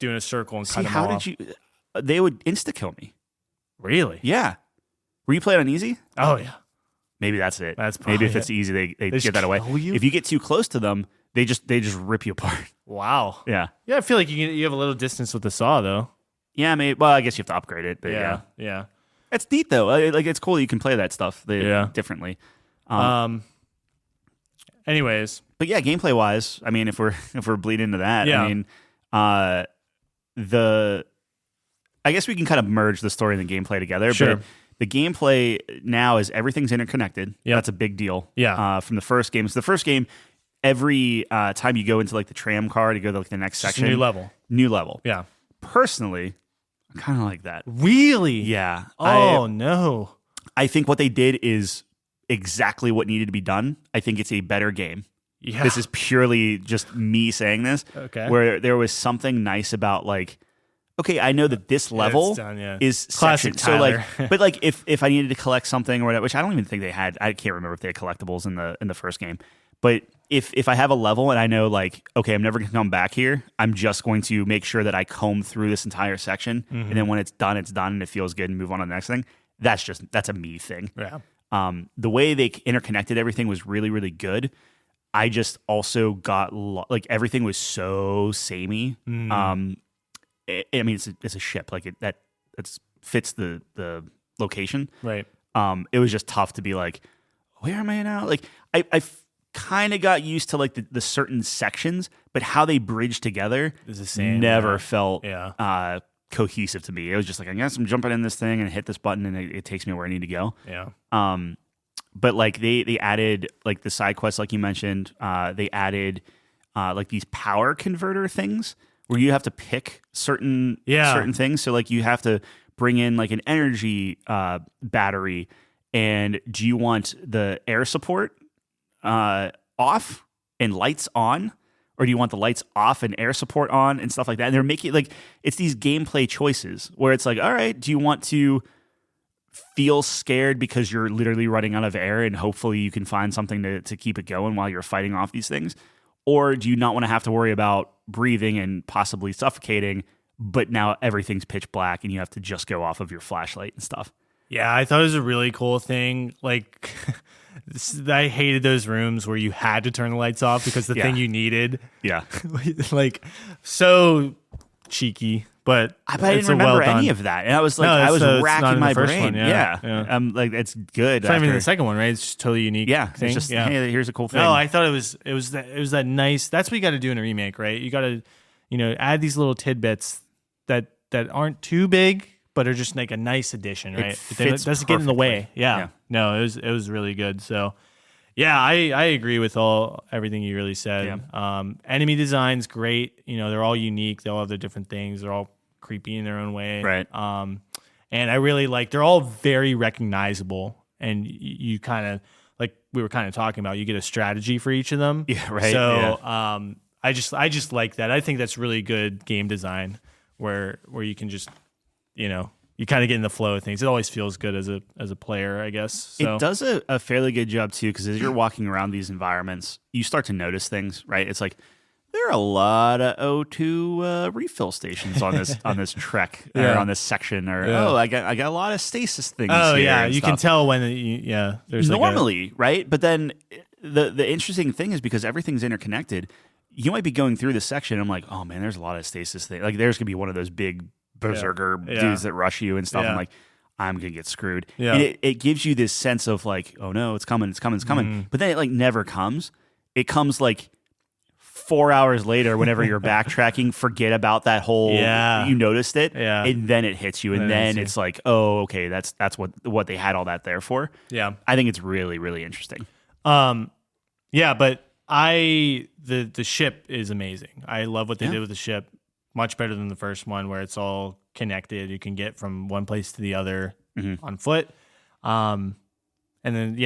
doing a circle and See, cut them how off. did you? They would insta kill me. Really? Yeah. Were you playing on easy? Oh yeah. Maybe that's it. That's maybe if probably it's easy, they just get that away. kill you? If you get too close to them, they just rip you apart. Wow. Yeah. Yeah, I feel like you have a little distance with the saw though. Yeah, maybe. Well, I guess you have to upgrade it. But yeah. Yeah. It's neat though. Like it's cool that you can play that stuff differently. Anyways, But yeah, gameplay wise, I mean, if we're bleeding into that, Yeah. I mean, I guess we can kind of merge the story and the gameplay together. Sure. But the gameplay now is everything's interconnected. Yep. That's a big deal. Yeah. From the first game. So the first game, every time you go into like the tram car to go to like the next just a section, new level. New level. Yeah. Personally, I kind of like that. Really? Yeah. Oh no. I think what they did is exactly what needed to be done. I think it's a better game. Yeah. This is purely just me saying this. Okay. Where there was something nice about like, okay, I know that this level it's done, yeah. is Classic sectioned. So like, Tyler. but like if I needed to collect something or whatever, which I don't even think they had. I can't remember if they had collectibles in the first game. But if I have a level and I know like, okay, I'm never going to come back here. I'm just going to make sure that I comb through this entire section, and then when it's done, and it feels good, and move on to the next thing. That's a me thing. Yeah. The way they interconnected everything was really, really good. I just also got like everything was so samey. I mean, it's a ship like that fits the location. Right. It was just tough to be like, where am I now? Like I kind of got used to like the certain sections, but how they bridge together It's the same. never yeah. felt Yeah. cohesive to me. It was just like, I guess I'm jumping in this thing and hit this button and it takes me where I need to go. Yeah. But like they added like the side quests, like you mentioned. They added like these power converter things where you have to pick certain things. So like you have to bring in like an energy battery, and do you want the air support off and lights on, or do you want the lights off and air support on and stuff like that? And they're making like it's these gameplay choices where it's like, all right, do you want to feel scared because you're literally running out of air and hopefully you can find something to keep it going while you're fighting off these things? Or do you not want to have to worry about breathing and possibly suffocating, but now everything's pitch black and you have to just go off of your flashlight and stuff? Yeah, I thought it was a really cool thing. Like, I hated those rooms where you had to turn the lights off because the thing you needed. Yeah. Like, so cheeky. But I didn't remember any of that, and I was like, I was racking my brain. One, yeah. I'm like, it's good. It's not even the second one, right? It's just totally unique. Yeah, thing. it's just hey, here's a cool thing. No, I thought it was that nice. That's what you got to do in a remake, right? You got to, add these little tidbits that aren't too big, but are just like a nice addition, right? It doesn't get in the way. Yeah. No, it was really good. So. Yeah, I agree with everything you really said. Yeah. Enemy design's great. They're all unique. They all have their different things. They're all creepy in their own way. Right. And I really they're all very recognizable. And you kind of, like we were kind of talking about, you get a strategy for each of them. Yeah, right. So I just like that. I think that's really good game design where you can just, you kind of get in the flow of things. It always feels good as a player, I guess. So. It does a fairly good job too, because as you're walking around these environments, you start to notice things, right? It's like there are a lot of O2 refill stations on this trek or on this section, or I got a lot of stasis things. Oh here yeah, and you stuff. can tell when there's normally right, but then the interesting thing is because everything's interconnected. You might be going through this section. I'm like, oh man, there's a lot of stasis things. Like there's gonna be one of those big berserker dudes that rush you and stuff. I'm like, I'm gonna get screwed. Yeah. And it gives you this sense of like, oh no, it's coming. But then it like never comes. It comes like 4 hours later whenever you're backtracking, forget about that whole you noticed it. Yeah. And then it hits you. And then it's like, oh, okay, that's what they had all that there for. Yeah. I think it's really, really interesting. Yeah, but the ship is amazing. I love what they did with the ship. Much better than the first one where it's all connected. You can get from one place to the other on foot. And then,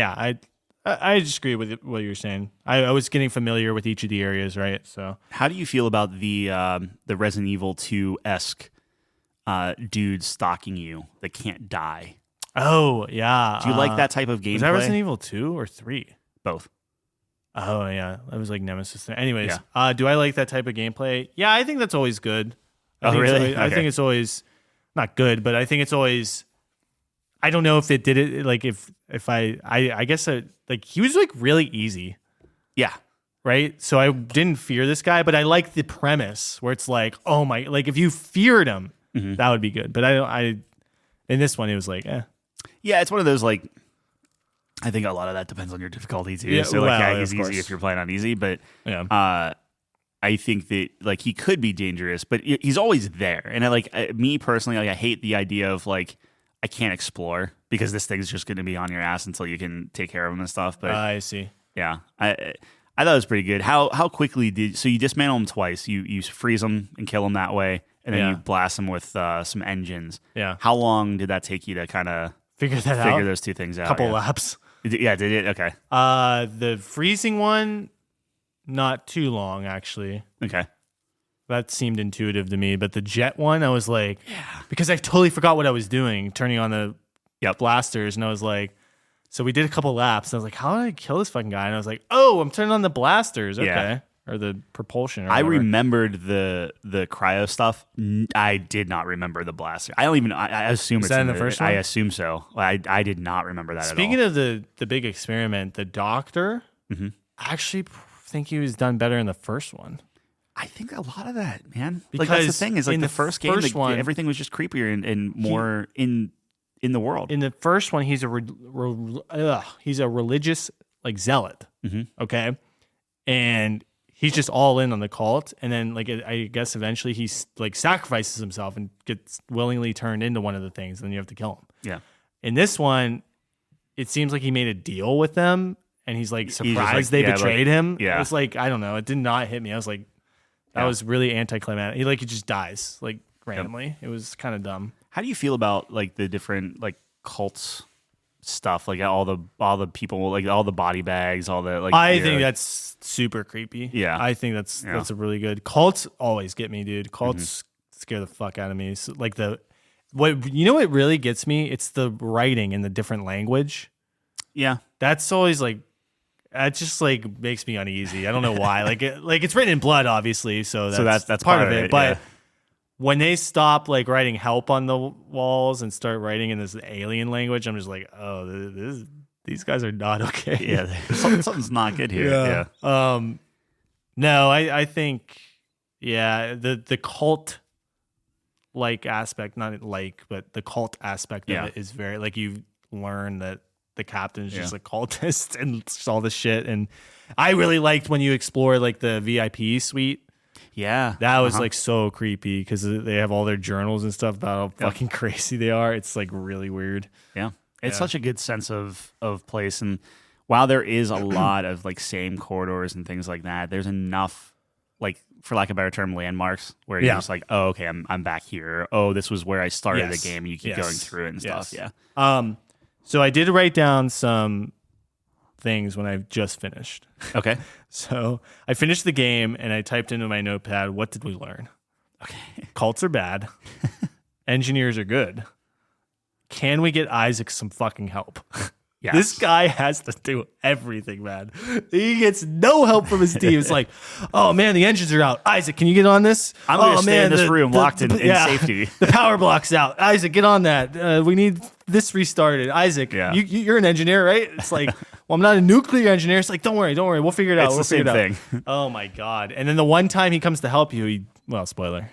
I just agree with what you're saying. I was getting familiar with each of the areas, right? So, how do you feel about the Resident Evil 2-esque dude stalking you that can't die? Oh, yeah. Do you like that type of gameplay? Was that Resident Evil 2 or 3? Both. Oh, yeah. That was like Nemesis. Anyways, do I like that type of gameplay? Yeah, I think that's always good. I think it's always not good, but I think it's always. I don't know if it did it like if I guess like he was like really easy. Yeah. Right. So I didn't fear this guy, but I like the premise where it's like, oh my, like if you feared him, that would be good. But I in this one it was like, yeah, it's one of those like. I think a lot of that depends on your difficulty too. Yeah, so he's easy if you're playing on easy, but I think that like he could be dangerous, but he's always there. And me personally, like I hate the idea of like I can't explore because this thing's just going to be on your ass until you can take care of him and stuff. But I see. Yeah, I thought it was pretty good. How quickly so you dismantle him twice? You freeze him and kill him that way, and then you blast him with some engines. Yeah. How long did that take you to kind of figure those two things out? Couple laps. Yeah, did it? Okay. The freezing one, not too long, actually. Okay. That seemed intuitive to me. But the jet one, I was like, because I totally forgot what I was doing, turning on the blasters. And I was like, so we did a couple laps. And I was like, how did I kill this fucking guy? And I was like, oh, I'm turning on the blasters. Okay. Yeah. Or the propulsion. Or I whatever. remembered the cryo stuff. I did not remember the blaster. I don't even. I assume it's that in the first one? I assume so. I did not remember that Speaking at all. of the big experiment, the doctor, Mm-hmm. I actually think he was done better in the first one. I think a lot of that, man. Because like that's the thing is like in the the first game, first one- everything was just creepier and more in the world. In the first one, he's he's a religious like zealot. Mm-hmm. Okay, and he's just all in on the cult. And then like I guess eventually he's like sacrifices himself and gets willingly turned into one of the things. And then you have to kill him. Yeah. In this one, it seems like he made a deal with them, and he's like surprised like, they betrayed him. yeah. It's like I don't know. It did not hit me. I was like, that was really anticlimactic. He just dies like randomly. It was kind of dumb. How do you feel about like the different like cults stuff, like all the people, like all the body bags, all the like? I think that's super creepy. Yeah. I think that's a really good. Cults always get me, dude. Cults scare the fuck out of me. So, like what really gets me? It's the writing in the different language. Yeah, That's always like. That just like makes me uneasy. I don't know why. It's written in blood, obviously. So that's part of it. But when they stop like writing help on the walls and start writing in this alien language, I'm just like, oh, these guys are not okay. Yeah, something's not good here. Yeah. No, I think, the cult like aspect, not like, but the cult aspect of it is very like you learn that the captain's just a cultist and all this shit. And I really liked when you explore like the VIP suite. Yeah. That was like so creepy because they have all their journals and stuff about how fucking crazy they are. It's like really weird. Yeah. It's such a good sense of place. And while there is a lot of like same corridors and things like that, there's enough, like, for lack of a better term, landmarks where you're just like, oh, okay, I'm back here. Oh, this was where I started the game. And you keep going through it and stuff. Yeah. So I did write down some things when I just finished. Okay. So I finished the game and I typed into my notepad, what did we learn? Okay. Cults are bad. Engineers are good. Can we get Isaac some fucking help? Yes. This guy has to do everything, man. He gets no help from his team. It's like, oh man, the engines are out. Isaac, can you get on this? I'm going to stay in this room locked in safety. The power block's out. Isaac, get on that. We need this restarted. Isaac, you're an engineer, right? It's like, well, I'm not a nuclear engineer. It's like, don't worry. We'll figure it out. It's the same thing. Oh my God. And then the one time he comes to help you, spoiler,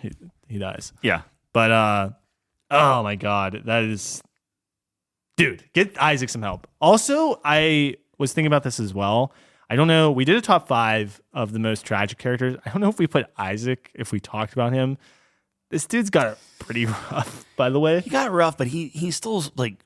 he dies. Yeah. But, oh my God, that is... Dude, get Isaac some help. Also, I was thinking about this as well. I don't know. We did a top 5 of the most tragic characters. I don't know if we put Isaac, if we talked about him. This dude's got it pretty rough, by the way. He got rough, but he's still like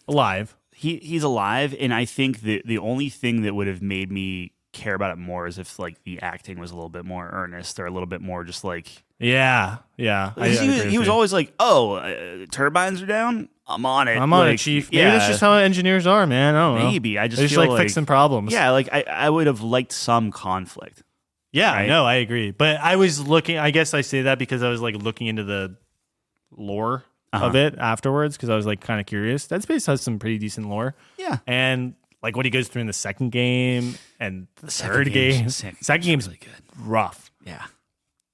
alive. He's alive, and I think the only thing that would have made me care about it more is if like the acting was a little bit more earnest or a little bit more just like yeah. He was always like, oh, turbines are down. I'm on it. I'm on it, Chief. Maybe that's just how engineers are, man. I don't know. Maybe I just They're just feel like fixing problems. Yeah, like I would have liked some conflict. Yeah, right? No, I agree. But I was looking. I guess I say that because I was like looking into the lore of it afterwards because I was like kind of curious. Dead Space has some pretty decent lore. Yeah, and like what he goes through in the second game and the third game. Second game's really good. Rough. Yeah,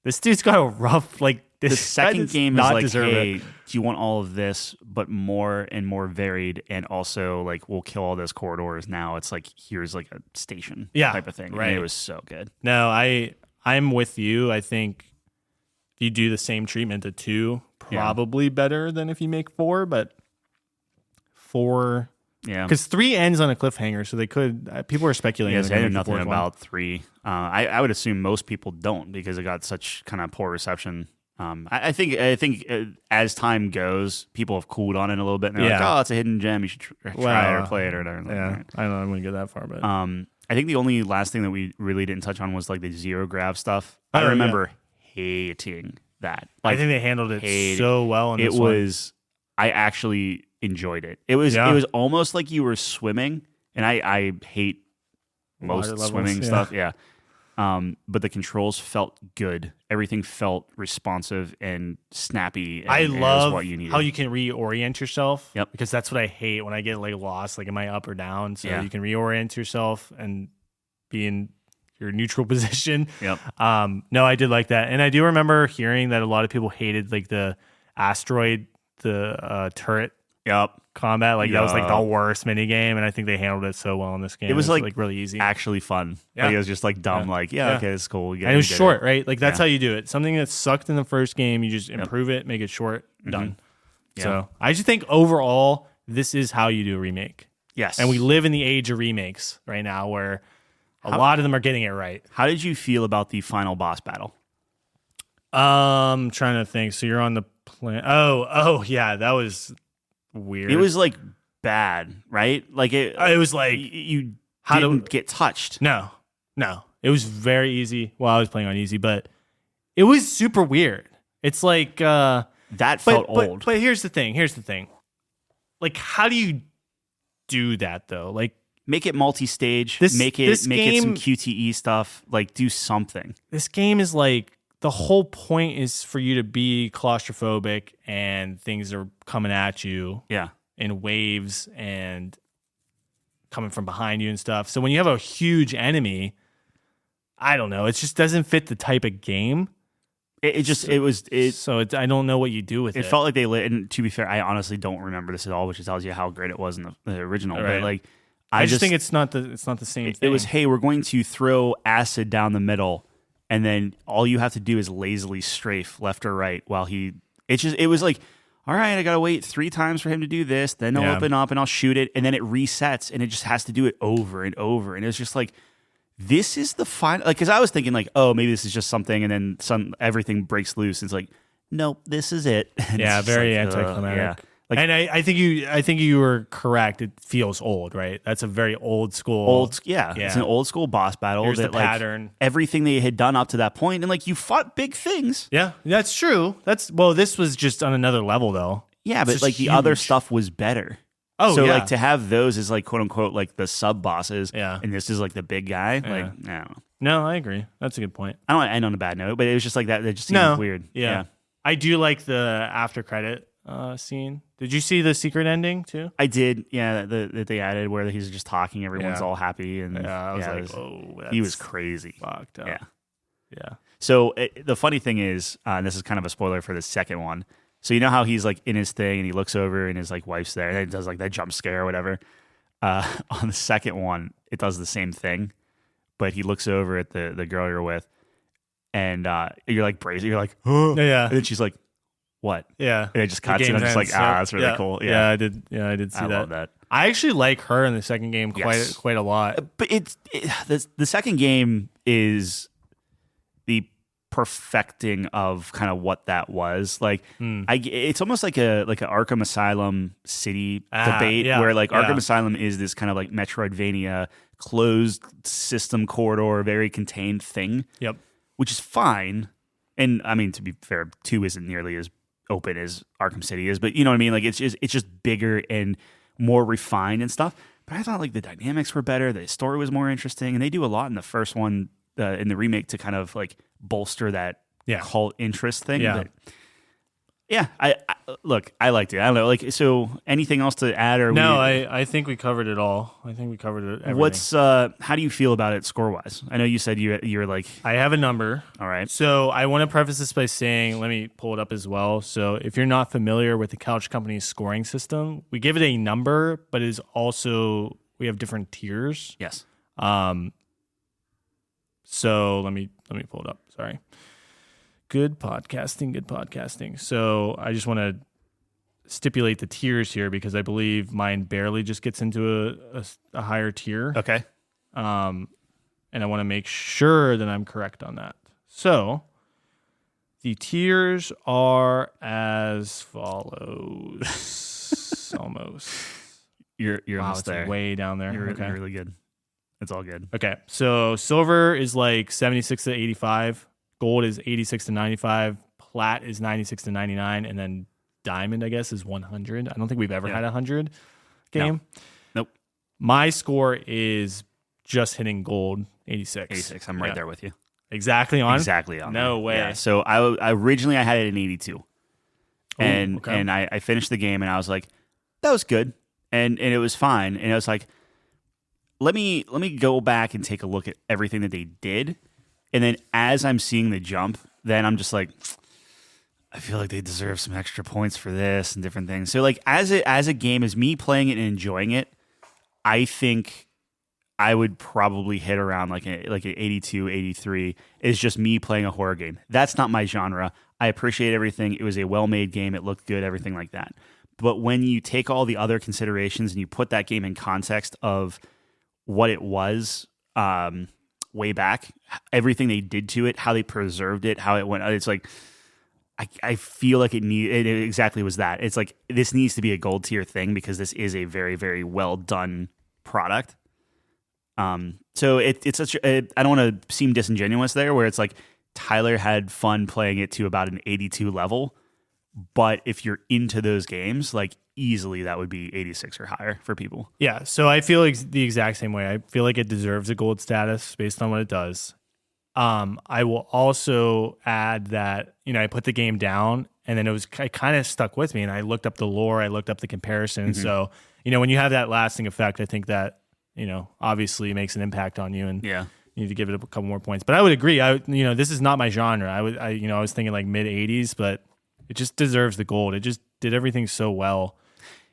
this dude's got a rough like. The second game is like, hey, do you want all of this, but more and more varied, and also like we'll kill all those corridors. Now it's like here's like a station, type of thing. Right, and it was so good. No, I'm with you. I think if you do the same treatment to 2, probably better than if you make 4. But 4, because 3 ends on a cliffhanger, so they could. People are speculating. Yes, I know nothing about 3. I would assume most people don't because it got such kind of poor reception. I think as time goes, people have cooled on it a little bit. And they're like, oh, it's a hidden gem. You should try it or play it or whatever. Yeah, I don't know. I'm going to go that far, but I think the only last thing that we really didn't touch on was like the zero grav stuff. I remember hating that. Like, I think they handled it so well. In this was. I actually enjoyed it. It was almost like you were swimming, and I hate most swimming stuff. Yeah. but the controls felt good. Everything felt responsive and snappy. And, I and it was love what you needed. how you can reorient yourself. Yep. Because that's what I hate when I get like lost. Like, am I up or down? So Yeah. you can reorient yourself and be in your neutral position. Yep. No, I did like that, and I do remember hearing that a lot of people hated like the asteroid, the turret Yep. combat. Like that was like the Yeah. worst mini game, and I think they handled it so well in this game. It was like really easy. Actually fun. Yeah. Like, it was just like dumb. Yeah. Like, Yeah. okay, it's cool. And it was short, right? Like that's Yeah. how you do it. Something that sucked in the first game, you just improve it, make it short, done. Yeah. So I just think overall, this is how you do a remake. Yes. And we live in the age of remakes right now, where a lot of them are getting it right. How did you feel about the final boss battle? Trying to think. So you're on the plan. Oh, yeah, that was weird. It was like bad, right? Like it was like you how to- didn't get touched. no. It was very easy. Well, I was playing on easy, but it was super weird. It's like That felt old. But here's the thing. Like, how do you do that though? Like, Make it multi-stage. This Make it some game- QTE stuff. Like, do something. this game is like, the whole point is for you to be claustrophobic and things are coming at you Yeah. in waves and coming from behind you and stuff. So when you have a huge enemy, I don't know, it just doesn't fit the type of game. It I don't know what you do with it. It felt like they lit. And to be fair, I honestly don't remember this at all, which tells you how great it was in the original. Right. But like, I just think it's not the same thing. it was, hey, we're going to throw acid down the middle, and then all you have to do is lazily strafe left or right while it was like, all right, I gotta wait 3 times for him to do this, then I'll open up and I'll shoot it, and then it resets, and it just has to do it over and over, and it's just like, this is the final. Like, because I was thinking like, oh, maybe this is just something, and then everything breaks loose. It's like, nope, this is it. And Yeah, it's just very like, anticlimactic. yeah. Like, And I think you were correct. It feels old, right? That's a very old school. yeah, it's an old school boss battle. Here's that, the pattern. Everything they had done up to that point, and like you fought big things. Yeah, that's true. This was just on another level though. Yeah, It's but just like the other huge. stuff was better. Oh, so yeah. like to have those as like quote unquote like the sub bosses. Yeah. And this is like the big guy. Yeah. Like, I don't know. No, I agree. That's a good point. I don't want to end on a bad note, but it was just like that. That just seemed weird. Yeah. I do like the after credit scene. Did you see the secret ending too? I did. Yeah, that they added where he's just talking. Everyone's all happy, and Yeah, I was like, it was- oh, he was that's crazy. fucked up. Yeah. Yeah. So the funny thing is, and this is kind of a spoiler for the second one. So you know how he's like in his thing and he looks over and his like wife's there and it does like that jump scare or whatever. On the second one, it does the same thing, but he looks over at the girl you're with, and you're like brazen. You're like, oh, Yeah. and then she's like, what? Yeah. And it just The cuts, and game I'm just like, ends. that's really Yeah. cool. Yeah, I did. Yeah, I did see I that. love that. I actually like her in the second game Yes. quite a lot. But the second game is the perfecting of kind of what that was like. It's almost like a Arkham Asylum City debate yeah, where like yeah. Arkham Asylum is this kind of like Metroidvania closed system corridor, very contained thing, Yep. which is fine. And I mean, to be fair, 2 isn't nearly as open as Arkham City is, but you know what I mean? Like it's just bigger and more refined and stuff. But I thought like the dynamics were better, the story was more interesting, and they do a lot in the first one, in the remake, to kind of like bolster that cult interest thing. Yeah. But yeah, I look, I liked it. I don't know, like, so anything else to add? Or No, I think we covered it all. I think we covered it. Everything. what's how do you feel about it score wise? I know you said you're like, I have a number. all right, So I want to preface this by saying, let me pull it up as well. So if you're not familiar with the Couch Company's scoring system, we give it a number, but it is also, we have different tiers. yes, So let me pull it up. Sorry. Good podcasting. So I just want to stipulate the tiers here because I believe mine barely just gets into a higher tier. okay, And I want to make sure that I'm correct on that. So the tiers are as follows. Almost. you're Wow, almost it's there. way down there. You're Okay. really good. It's all good. Okay. So silver is like 76 to 85. Gold is 86 to 95. Plat is 96 to 99. And then diamond, I guess, is 100. I don't think we've ever had a 100 game. Nope. My score is just hitting gold 86. 86. I'm right there with you. Exactly on? Exactly on. No there. way. Yeah. So I originally I had it in 82. And okay. and I finished the game and I was like, that was good. And it was fine. And I was like, let me go back and take a look at everything that they did. And then as I'm seeing the jump, then I'm just like, I feel like they deserve some extra points for this and different things. So like as a game, as me playing it and enjoying it, I think I would probably hit around like an 82, 83 is just me playing a horror game. That's not my genre. I appreciate everything. It was a well-made game. It looked good, everything like that. But when you take all the other considerations and you put that game in context of what it was way back, everything they did to it, how they preserved it, how it went, it's like, I feel like it exactly was that. It's like, this needs to be a gold tier thing because this is a very, very well done product. So it's such I don't want to seem disingenuous there where it's like Tyler had fun playing it to about an 82 level, but if you're into those games, like easily that would be 86 or higher for people. Yeah, so I feel the exact same way. I feel like it deserves a gold status based on what it does. I will also add that, I put the game down and then it kind of stuck with me and I looked up the lore, I looked up the comparison. Mm-hmm. So, when you have that lasting effect, I think that, obviously makes an impact on you and you need to give it a couple more points. But I would agree. This is not my genre. I was thinking like mid 80s, but it just deserves the gold. It just did everything so well.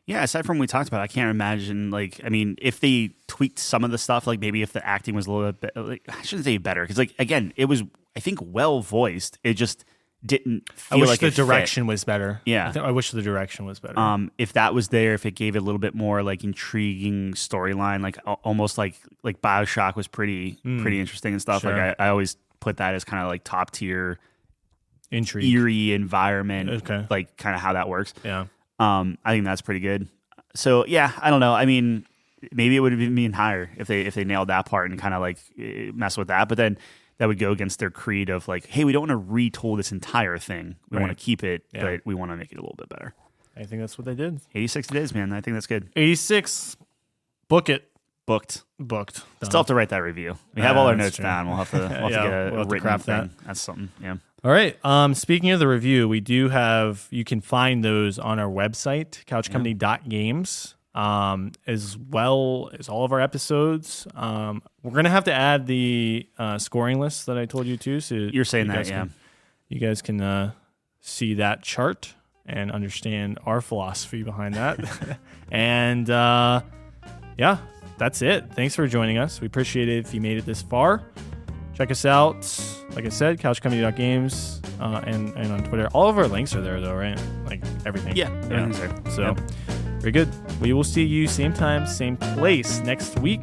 Yeah, aside from what we talked about, I can't imagine, if they tweaked some of the stuff, like maybe if the acting was a little bit, I shouldn't say better, because, again, it was, I think, well voiced. It just didn't feel like the direction was better. Yeah. I wish the direction was better. If that was there, if it gave it a little bit more, intriguing storyline, almost like BioShock was pretty interesting and stuff. Sure. I always put that as kind of, top tier, intrigue, eerie environment, okay. Kind of how that works. Yeah. I think that's pretty good. So yeah, I don't know. I mean, maybe it would have been higher if they nailed that part and kind of mess with that. But then that would go against their creed of hey, we don't want to retool this entire thing. We want to keep it, but we want to make it a little bit better. I think that's what they did. 86 days, man. I think that's good. 86. Book it. Booked. Done. Still have to write that review. We have all our notes true. down. We'll have to get a written craft thing. that. That's something. Yeah. All right. Speaking of the review, we do have, you can find those on our website, couchcompany.games, as well as all of our episodes. We're going to have to add the scoring list that I told you to. So you're saying that, yeah. You guys can see that chart and understand our philosophy behind that. And that's it. Thanks for joining us. We appreciate it if you made it this far. Check us out, like I said, couchcompany.games, and on Twitter. All of our links are there, though, right? Everything. Yeah, everything's there. So, very good. We will see you same time, same place next week.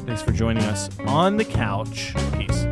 Thanks for joining us on the couch. Peace.